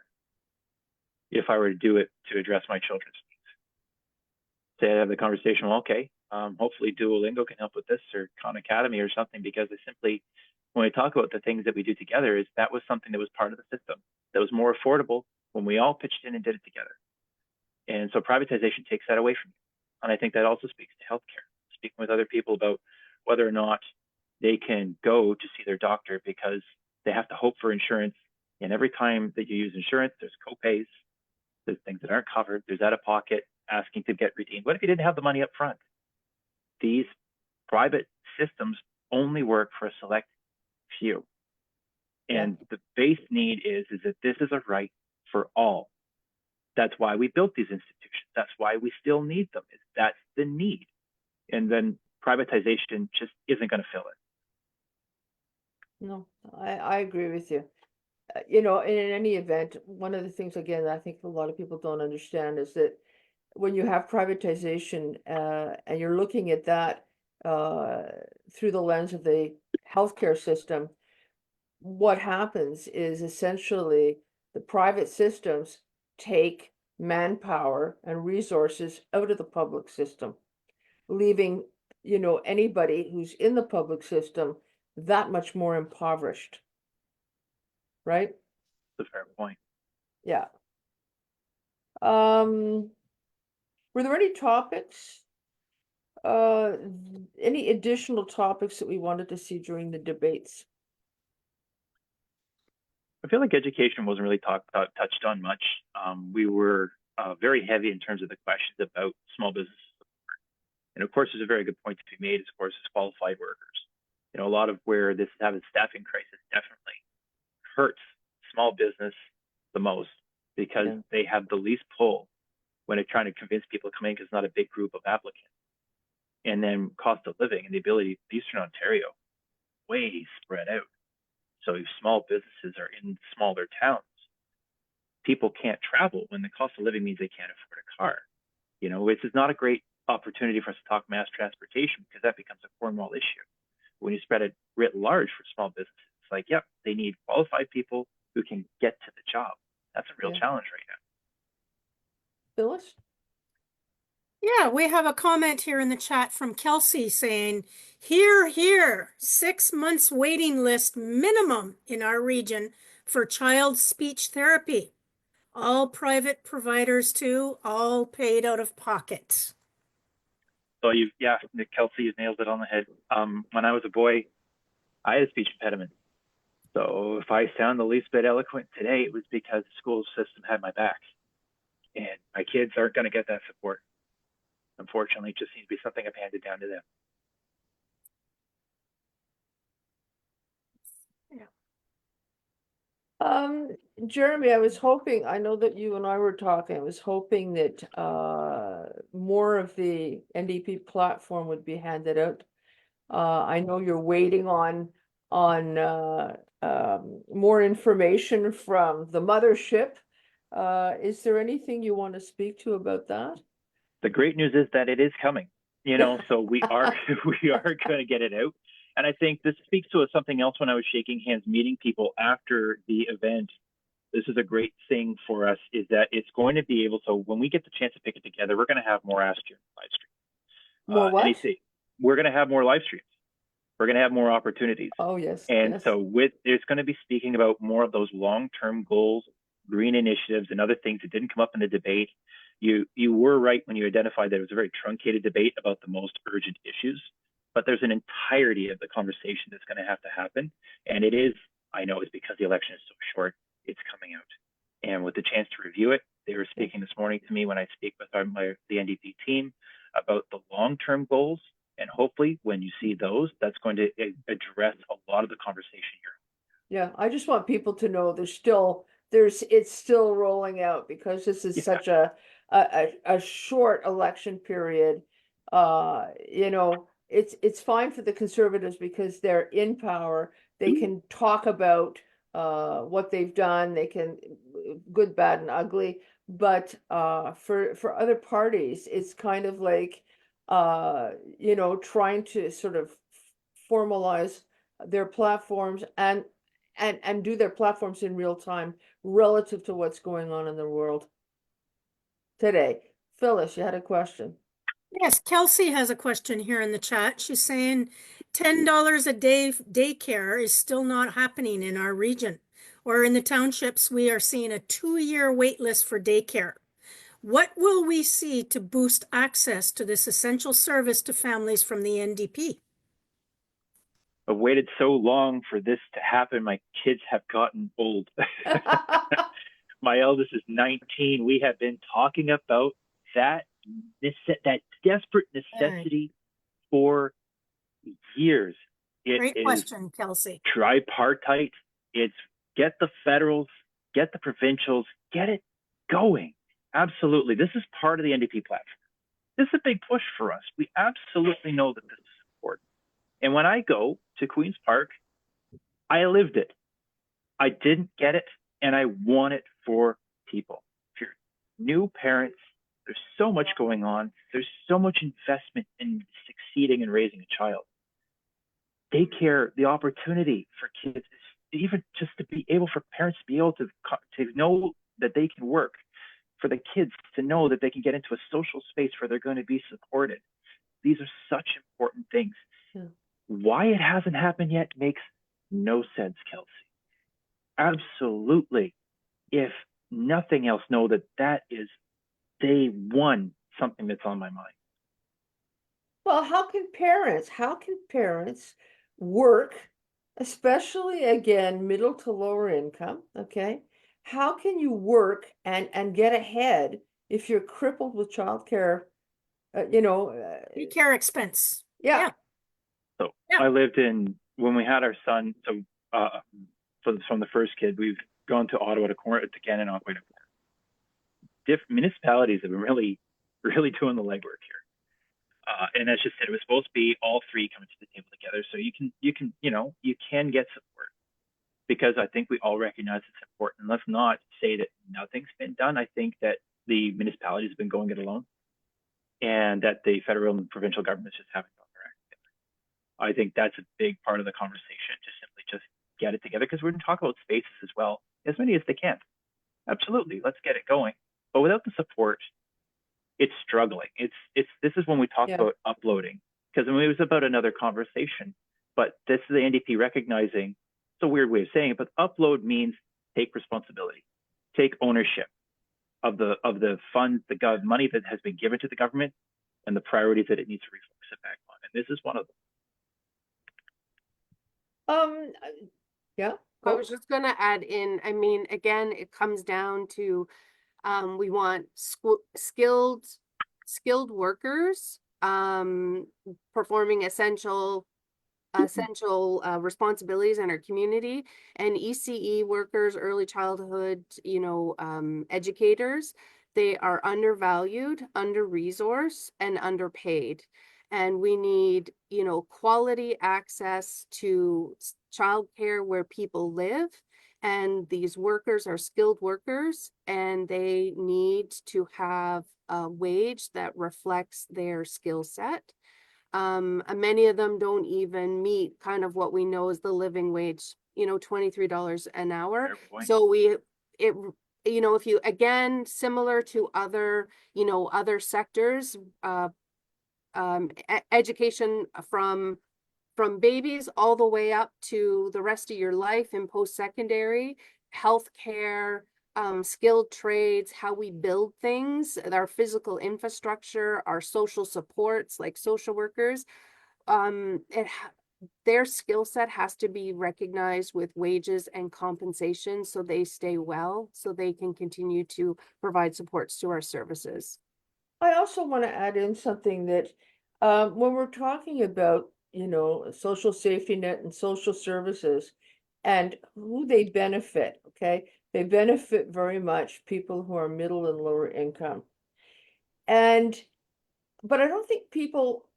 if I were to do it to address my children's needs. Say I have the conversation, well, okay, hopefully Duolingo can help with this, or Khan Academy or something, because I simply, when we talk about the things that we do together, is that was something that was part of the system that was more affordable when we all pitched in and did it together. And so privatization takes that away from you. And I think that also speaks to healthcare, speaking with other people about whether or not they can go to see their doctor because they have to hope for insurance. And every time that you use insurance, there's co-pays, there's things that aren't covered, there's out of pocket asking to get redeemed. What if you didn't have the money up front? These private systems only work for a select few. And the base need is that this is a right for all. That's why we built these institutions. That's why we still need them. That's the need. And then privatization just isn't going to fill it. No, I agree with you. You know, and in any event, one of the things, again, I think a lot of people don't understand is that when you have privatization, and you're looking at that through the lens of the healthcare system, what happens is essentially the private systems take manpower and resources out of the public system, leaving, you know, anybody who's in the public system that much more impoverished. Right? That's a fair point. Yeah. Were there any topics, any additional topics that we wanted to see during the debates? I feel like education wasn't really touched on much. We were very heavy in terms of the questions about small business. And of course, there's a very good point to be made, of course, is qualified workers. You know, a lot of where this is having staffing crisis definitely hurts small business the most because they have the least pull when they're trying to convince people to come in because it's not a big group of applicants. And then cost of living and the ability, Eastern Ontario, way spread out. So if small businesses are in smaller towns, people can't travel when the cost of living means they can't afford a car. You know, this is not a great opportunity for us to talk mass transportation because that becomes a Cornwall issue. When you spread it writ large for small businesses, it's like, yep, they need qualified people who can get to the job. That's a real challenge right now. Phyllis? Yeah, we have a comment here in the chat from Kelsey saying, here, here, 6 months waiting list minimum in our region for child speech therapy. All private providers too, all paid out of pocket. So Nick Kelsey, you nailed it on the head. When I was a boy, I had a speech impediment. So if I sound the least bit eloquent today, it was because the school system had my back. And my kids aren't going to get that support. Unfortunately, it just seems to be something I've handed down to them. Jeremy, I was hoping, I know that you and I were talking, I was hoping that more of the NDP platform would be handed out. I know you're waiting on more information from the mothership. Is there anything you want to speak to about that? The great news is that it is coming, you know, so we are going to get it out. And I think this speaks to something else when I was shaking hands, meeting people after the event. This is a great thing for us is that it's going to be able to, when we get the chance to pick it together, we're going to have more Ask Jim live streams. More what? We're going to have more live streams. We're going to have more opportunities. Oh, yes. And yes. so it's going to be speaking about more of those long-term goals, green initiatives, and other things that didn't come up in the debate. You were right when you identified that it was a very truncated debate about the most urgent issues, but there's an entirety of the conversation that's going to have to happen. And it is, I know it's because the election is so short, it's coming out. And with the chance to review it, they were speaking this morning to me when I speak with the NDP team about the long-term goals. And hopefully when you see those, that's going to address a lot of the conversation here. Yeah, I just want people to know it's still rolling out because this is such a short election period. You know, it's fine for the Conservatives because they're in power. They can talk about what they've done. They can good, bad, and ugly. But for other parties, it's kind of like you know, trying to sort of formalize their platforms and do their platforms in real time relative to what's going on in the world today. Phyllis, you had a question. Yes, Kelsey has a question here in the chat. She's saying $10 a day daycare is still not happening in our region, or in the townships, we are seeing a 2-year wait list for daycare. What will we see to boost access to this essential service to families from the NDP? I've waited so long for this to happen. My kids have gotten old. My eldest is 19. We have been talking about that desperate necessity for years. Great question, Kelsey. Tripartite. It's get the federals, get the provincials, get it going. Absolutely. This is part of the NDP platform. this is a big push for us. We absolutely know that this is important. And when I go to Queen's Park, I lived it. I didn't get it, and I want it for people. If you're new parents, there's so much going on. There's so much investment in succeeding and raising a child. Daycare, the opportunity for kids, even just to be able for parents to be able to know that they can work, for the kids to know that they can get into a social space where they're going to be supported. These are such important things. Yeah. Why it hasn't happened yet makes no sense, Kelsey. Absolutely. If nothing else, know that that is day one, something that's on my mind. Well, how can parents work, especially again, middle to lower income, okay? How can you work and get ahead if you're crippled with childcare, Care expense. yeah. So Yeah. I lived when we had our son, so from the first kid, we've gone to Ottawa, to Gananoque, different municipalities have been really, really doing the legwork here. And as you said, it was supposed to be all three coming to the table together. So you can get support, because I think we all recognize it's important. Let's not say that nothing's been done. I think that the municipalities have been going it alone, and that the federal and provincial governments just haven't got their act together. I think that's a big part of the conversation, to simply just get it together, because we're going to talk about spaces as well, as many as they can. Absolutely, let's get it going. But without the support, it's struggling. This is when we talk about uploading, because it was about another conversation, but this is the NDP recognizing, it's a weird way of saying it, but upload means take responsibility, take ownership of the funds, the money that has been given to the government, and the priorities that it needs to refocus it back on. And this is one of them. Yeah. I Go. was just gonna add in, I mean, again, it comes down to, we want skilled workers, performing essential responsibilities in our community, and ECE workers, early childhood, educators. They are undervalued, under-resourced, and underpaid. And we need, quality access to childcare where people live. And these workers are skilled workers, and they need to have a wage that reflects their skill set. Many of them don't even meet kind of what we know as the living wage, $23 an hour. So if you, again, similar to other, other sectors, education from babies all the way up to the rest of your life in post-secondary, healthcare, skilled trades, how we build things, our physical infrastructure, our social supports like social workers, their skill set has to be recognized with wages and compensation, so they stay well, so they can continue to provide supports to our services. I also want to add in something that when we're talking about, social safety net and social services and who they benefit, okay? They benefit very much people who are middle and lower income. But I don't think people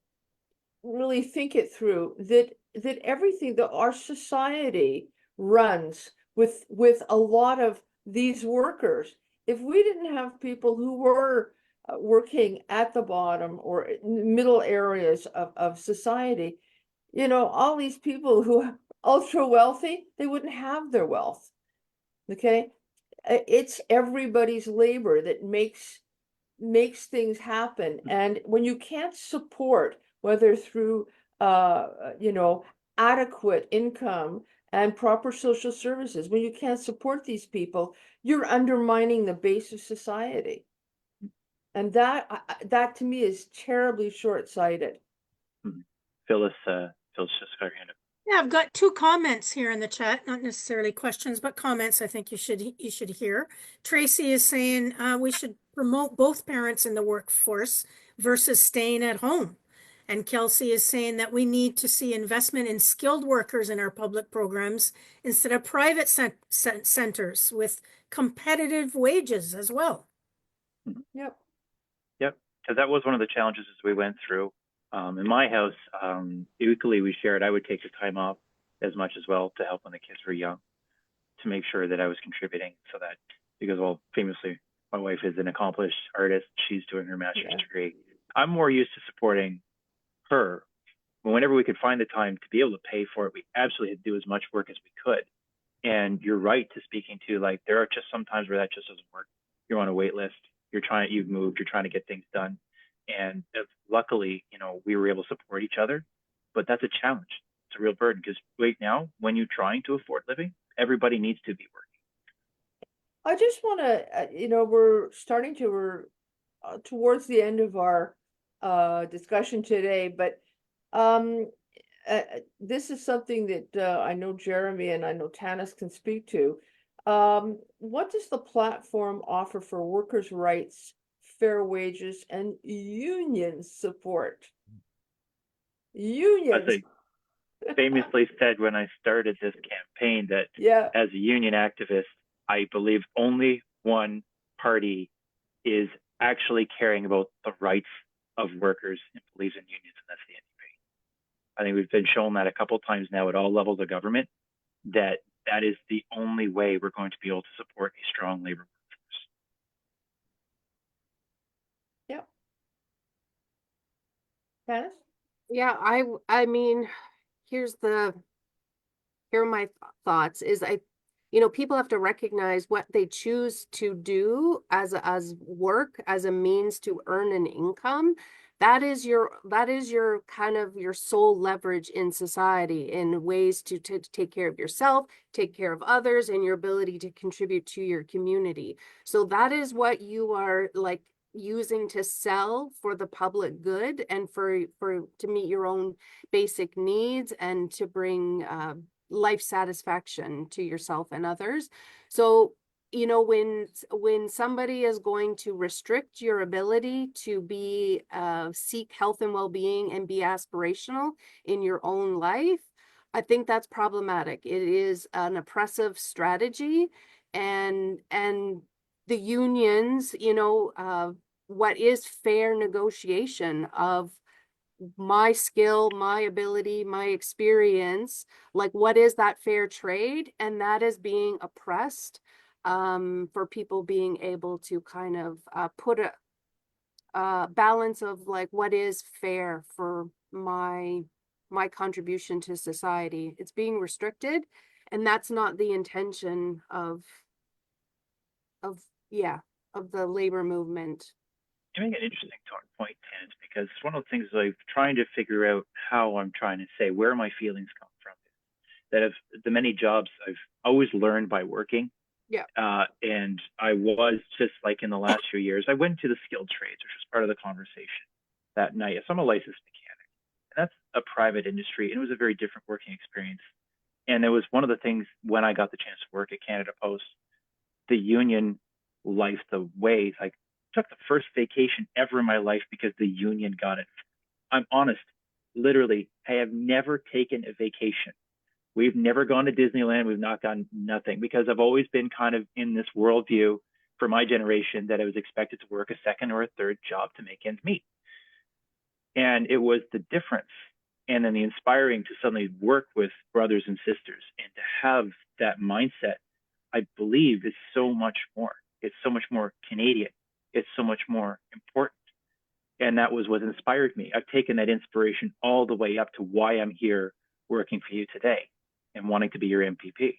really think it through that everything that our society runs with a lot of these workers. If we didn't have people who were working at the bottom or middle areas of society, all these people who are ultra wealthy, they wouldn't have their wealth. Okay, it's everybody's labor that makes things happen. And when you can't support, whether through adequate income and proper social services, when you can't support these people, you're undermining the base of society. And that to me is terribly short-sighted. Phyllis just got her hand up. Yeah, I've got two comments here in the chat, not necessarily questions, but comments I think you should hear. Tracy is saying we should promote both parents in the workforce versus staying at home. And Kelsey is saying that we need to see investment in skilled workers in our public programs instead of private centers with competitive wages as well. Yep. Yep. because that was one of the challenges as we went through. In my house, equally we shared. I would take the time off as much as well to help when the kids were young, to make sure that I was contributing, so that, because, well, famously, my wife is an accomplished artist. She's doing her master's degree. I'm more used to supporting her. But whenever we could find the time to be able to pay for it, we absolutely had to do as much work as we could. And you're right to speaking to, like, there are just some times where that just doesn't work. You're on a wait list. You've moved. You're trying to get things done. And luckily, we were able to support each other. But that's a challenge. It's a real burden, because right now, when you're trying to afford living, everybody needs to be working. I just want to, we're starting to, we're towards the end of our discussion today, but this is something that I know Jeremy and I know Tanis can speak to. What does the platform offer for workers' rights, fair wages, and union support? As Unions. I famously said when I started this campaign, that Yeah. as a union activist, I believe only one party is actually caring about the rights of workers and believes in unions, and that's the NDP. I think we've been shown that a couple of times now at all levels of government, that is the only way we're going to be able to support a strong labor workforce. Yeah. Tanis? Yeah, I mean, here are my thoughts is people have to recognize what they choose to do as work, as a means to earn an income. That is your kind of your sole leverage in society, in ways to take care of yourself, take care of others, and your ability to contribute to your community. So that is what you are like using to sell for the public good, and for to meet your own basic needs, and to bring life satisfaction to yourself and others. So when somebody is going to restrict your ability to be seek health and well-being and be aspirational in your own life, I think that's problematic. It is an oppressive strategy, and the unions, what is fair negotiation of my skill, my ability, my experience, like what is that fair trade? And that is being oppressed, for people being able to kind of put a balance of like what is fair for my contribution to society. It's being restricted, and that's not the intention of the labor movement. You make an interesting point, Tans, because it's one of the things I'm trying to figure out how I'm trying to say where my feelings come from. That of the many jobs I've always learned by working. Yeah. And I was just like in the last few years, I went to the skilled trades, which was part of the conversation that night. So I'm a licensed mechanic. And that's a private industry, and it was a very different working experience. And it was one of the things when I got the chance to work at Canada Post, the union life, the way, like, took the first vacation ever in my life because the union got it. I'm honest, literally, I have never taken a vacation. We've never gone to Disneyland. We've not gone nothing, because I've always been kind of in this worldview for my generation that I was expected to work a second or a third job to make ends meet. And it was the difference. And then the inspiring to suddenly work with brothers and sisters and to have that mindset, I believe, is so much more. It's so much more Canadian. It's so much more important. And that was what inspired me. I've taken that inspiration all the way up to why I'm here working for you today and wanting to be your MPP.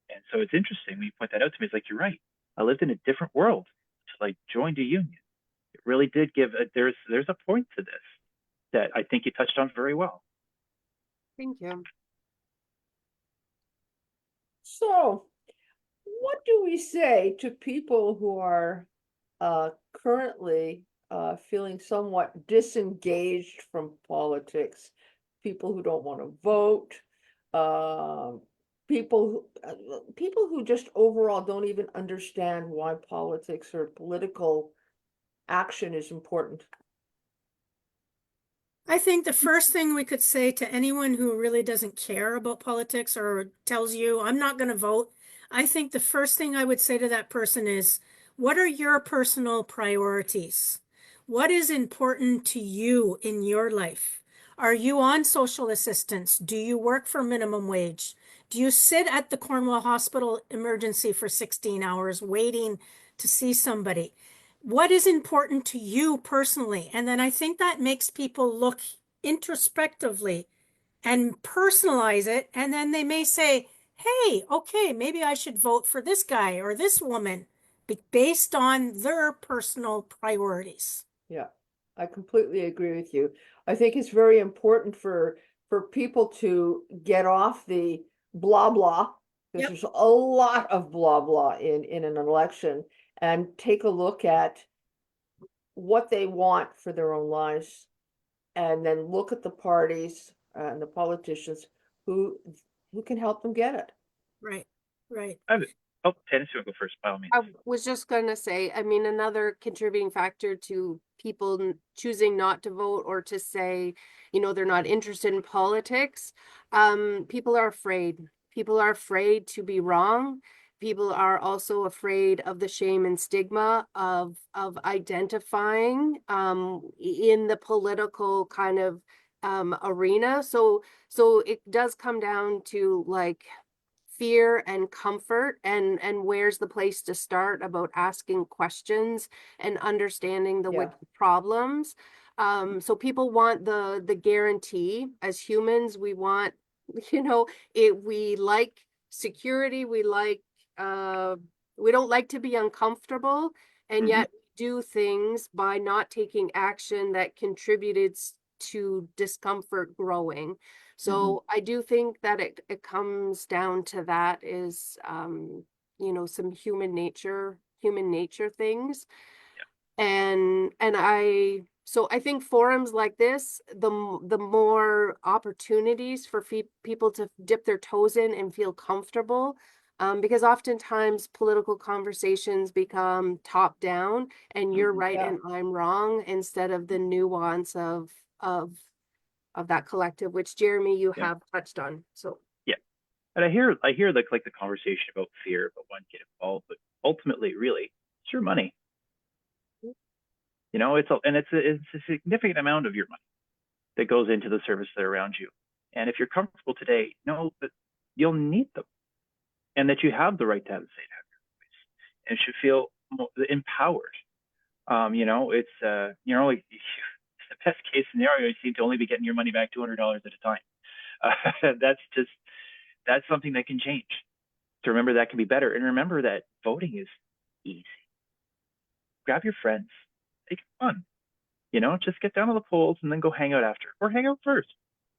And so it's interesting when you point that out to me. It's like, you're right. I lived in a different world until I joined a union. It really did give there's a point to this that I think you touched on very well. Thank you. So, what do we say to people who are currently feeling somewhat disengaged from politics? People who don't want to vote, people who just overall don't even understand why politics or political action is important. I think the first thing we could say to anyone who really doesn't care about politics or tells you, I'm not going to vote, I think the first thing I would say to that person is, what are your personal priorities? What is important to you in your life? Are you on social assistance? Do you work for minimum wage? Do you sit at the Cornwall Hospital emergency for 16 hours waiting to see somebody? What is important to you personally? And then I think that makes people look introspectively and personalize it. And then they may say, hey, okay, maybe I should vote for this guy or this woman based on their personal priorities. Yeah, I completely agree with you. I think it's very important for people to get off the blah blah, because Yep. there's a lot of blah blah in an election, and take a look at what they want for their own lives, and then look at the parties and the politicians who can help them get it. Right, right. Oh, Dennis, you want to go first, by all means. I was just gonna say, I mean, another contributing factor to people choosing not to vote or to say, you know, they're not interested in politics. People are afraid. People are afraid to be wrong. People are also afraid of the shame and stigma of identifying in the political kind of arena. So it does come down to like fear and comfort, and where's the place to start about asking questions and understanding the Yeah. problems. So people want the guarantee. As humans, we want, you know, we like security, we like we don't like to be uncomfortable, and Mhm. yet we do things by not taking action that contributed to discomfort growing. So I do think that it comes down to that is, you know, some human nature things. So I think forums like this, the more opportunities for people to dip their toes in and feel comfortable. Because oftentimes political conversations become top down and you're right Yeah. and I'm wrong, instead of the nuance of that collective, which Jeremy, you Yeah. have touched on. So Yeah. And I hear like the conversation about fear, about wanting to get involved, but ultimately, really, it's your money. You know, it's a significant amount of your money that goes into the services that are around you. And if you're comfortable today, know that you'll need them, and that you have the right to have a say, to have your voice, and should feel empowered. You know, it's you know, like the best case scenario, you seem to only be getting your money back $200 at a time. That's something that can change. To remember that can be better, and remember that voting is easy. Grab your friends, make it fun. You know, just get down to the polls and then go hang out after, or hang out first.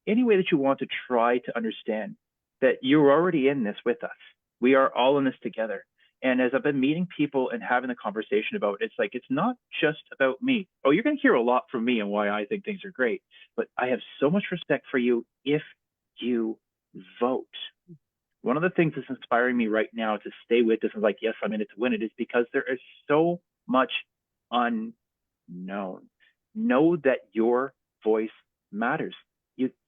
Any way that you want to try to understand that you're already in this with us. We are all in this together. And as I've been meeting people and having the conversation about it, it's like, it's not just about me. Oh, you're going to hear a lot from me and why I think things are great. But I have so much respect for you if you vote. One of the things that's inspiring me right now to stay with this and like, yes, I'm in it to win it, is because there is so much unknown. Know that your voice matters.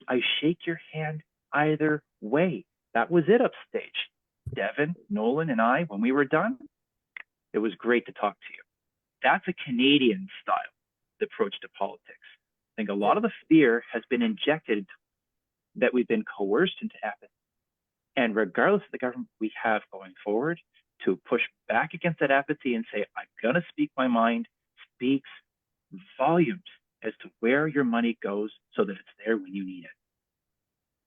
I shake your hand either way. That was it upstage. Devin, Nolan, and I, when we were done, it was great to talk to you. That's a Canadian style approach to politics. I think a lot of the fear has been injected, that we've been coerced into apathy. And regardless of the government we have going forward, to push back against that apathy and say, I'm going to speak my mind, speaks volumes as to where your money goes, so that it's there when you need it.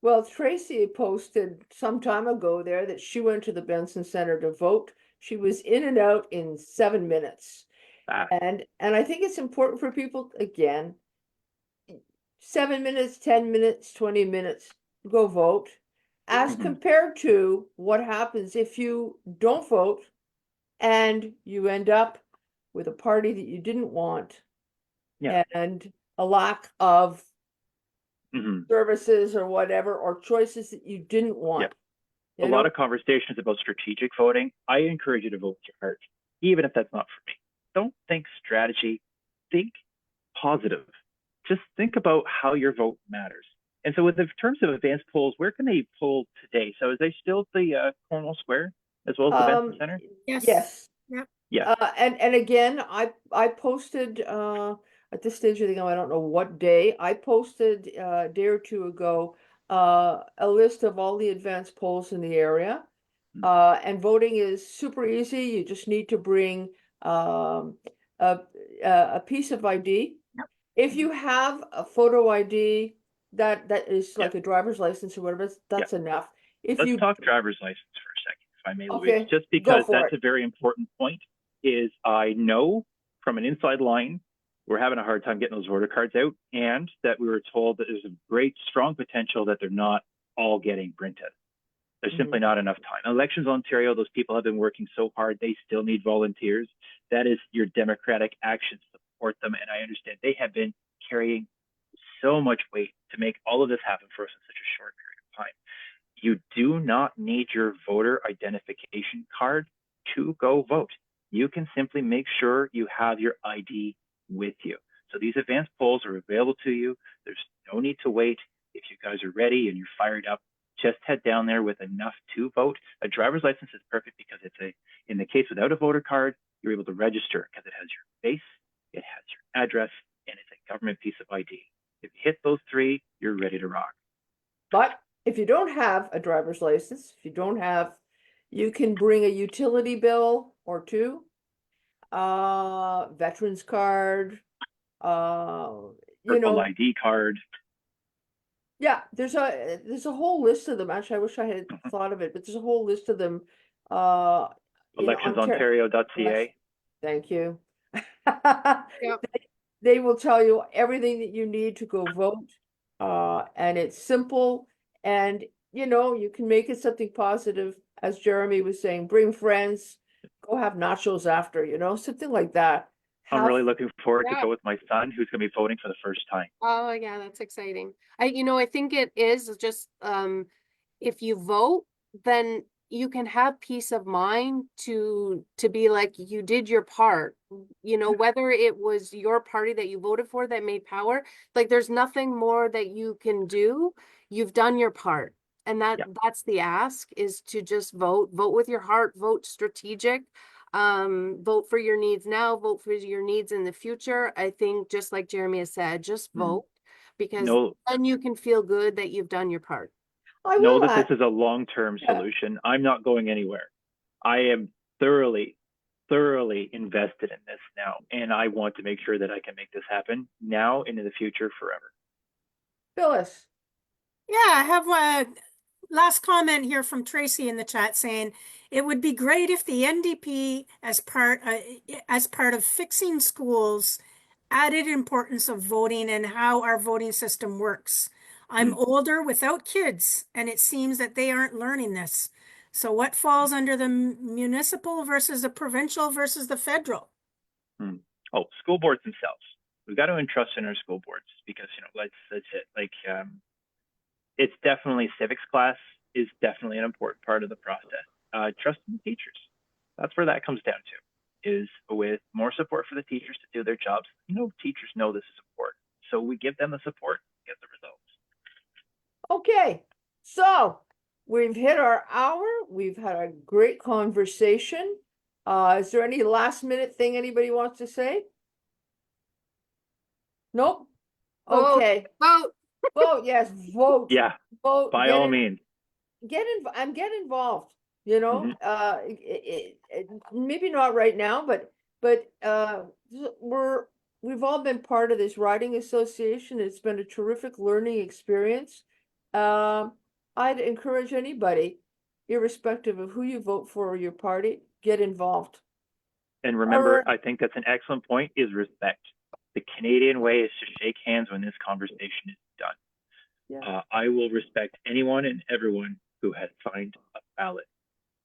Well, Tracy posted some time ago there that she went to the Benson Center to vote. She was in and out in 7 minutes. And I think it's important for people, again, 7 minutes, 10 minutes, 20 minutes, go vote, as compared to what happens if you don't vote and you end up with a party that you didn't want, and a lack of services or whatever, or choices that you didn't want. A lot of conversations about strategic voting. I encourage you to vote with your heart, even if that's not for me. Don't think strategy, think positive. Just think about how your vote matters. And so in terms of advanced polls, where can they poll today? So is they still at the Cornwall Square as well as the Benson Center? Yes. Yes. Yep. Yeah. And again, I posted a at this stage of the game, I don't know what day. I posted a day or two ago a list of all the advanced polls in the area. And voting is super easy. You just need to bring um, a, a piece of ID. Yep. If you have a photo ID that is like Yep. a driver's license or whatever, that's enough. If Let's you talk driver's license for a second, if I may, Okay, Louise, just go because for that's it. a very important point. Is I know from an inside line, we're having a hard time getting those voter cards out, and that we were told that there's a great, strong potential that they're not all getting printed. There's simply not enough time. Elections Ontario, those people have been working so hard, they still need volunteers. That is your democratic action to support them, and I understand they have been carrying so much weight to make all of this happen for us in such a short period of time. You do not need your voter identification card to go vote. You can simply make sure you have your ID with you. So these advanced polls are available to you. There's no need to wait. If you guys are ready and you're fired up, just head down there with enough to vote. A driver's license is perfect because in the case without a voter card, you're able to register because it has your face, it has your address, and it's a government piece of ID. If you hit those three, you're ready to rock. But if you don't have a driver's license, if you don't have, you can bring a utility bill or two, veterans card, Purple ID card. Yeah, there's a whole list of them. Actually, I wish I had thought of it, but there's a whole list of them. In Electionsontario.ca. Thank you. Yep. They will tell you everything that you need to go vote. And it's simple, and you can make it something positive, as Jeremy was saying, bring friends, go have nachos after, something like that. I'm really looking forward to Yeah. go with my son, who's going to be voting for the first time. Oh, yeah, that's exciting. I think it is just, if you vote, then you can have peace of mind to be like, you did your part, whether it was your party that you voted for that made power, like there's nothing more that you can do. You've done your part. And that's the ask, is to just vote with your heart, vote strategic. Vote for your needs now, vote for your needs in the future. I think, just like Jeremy has said, just vote, because then you can feel good that you've done your part. I Know will that add, this is a long-term solution. I'm not going anywhere. I am thoroughly invested in this now, and I want to make sure that I can make this happen now and in the future forever. Phyllis. Yeah, I have a last comment here from Tracy in the chat saying it would be great if the NDP, as part of fixing schools, added importance of voting and how our voting system works. I'm older without kids, and it seems that they aren't learning this. So what falls under the municipal versus the provincial versus the federal? Oh, school boards themselves. We've got to entrust in our school boards, because that's it. Like, it's definitely civics class is definitely an important part of the process. Trust in the teachers. That's where that comes down to, is with more support for the teachers to do their jobs. Teachers know this is important, so we give them the support, get the results. Okay, so we've hit our hour. We've had a great conversation. Is there any last minute thing anybody wants to say? Nope. Vote. Okay. Vote. Vote, yes, vote. Yeah, Vote. by all means. Get involved, maybe not right now, but we've all been part of this riding association. It's been a terrific learning experience. I'd encourage anybody, irrespective of who you vote for or your party, get involved. And remember, I think that's an excellent point, is respect. The Canadian way is to shake hands when this conversation is done. Yeah. I will respect anyone and everyone who has signed a ballot.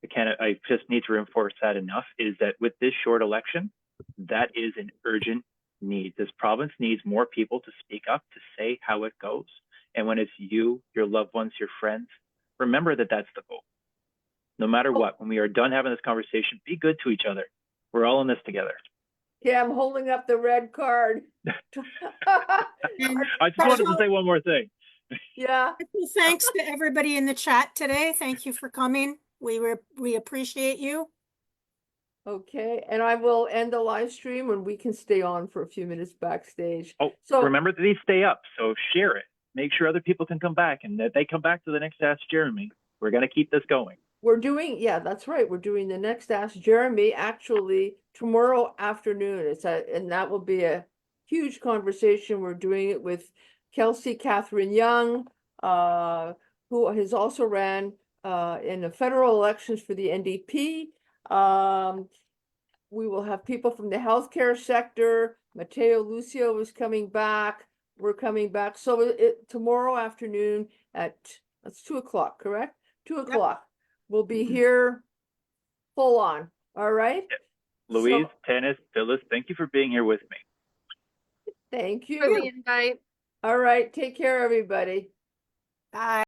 I just need to reinforce that enough, is that with this short election, that is an urgent need. This province needs more people to speak up, to say how it goes. And when it's you, your loved ones, your friends, remember that that's the goal. No matter what, when we are done having this conversation, be good to each other. We're all in this together. Yeah, I'm holding up the red card. I just wanted to say one more thing. Yeah. Thanks to everybody in the chat today. Thank you for coming. We appreciate you. Okay, and I will end the live stream and we can stay on for a few minutes backstage. Oh, So remember that these stay up, so share it. Make sure other people can come back, and that they come back to the next Ask Jeremy. We're gonna keep this going. we're doing, yeah, that's right. We're doing the next Ask Jeremy actually tomorrow afternoon. And that will be a huge conversation. We're doing it with Kelsey Catherine Young, who has also ran in the federal elections for the NDP. We will have people from the healthcare sector. Matteo Lucio is coming back. We're coming back. So tomorrow afternoon that's 2 o'clock, correct? 2 o'clock. We'll be here full on. All right. Louise, So, Tennis, Phyllis, thank you for being here with me. thank For you. the invite. All right. Take care, everybody. Bye.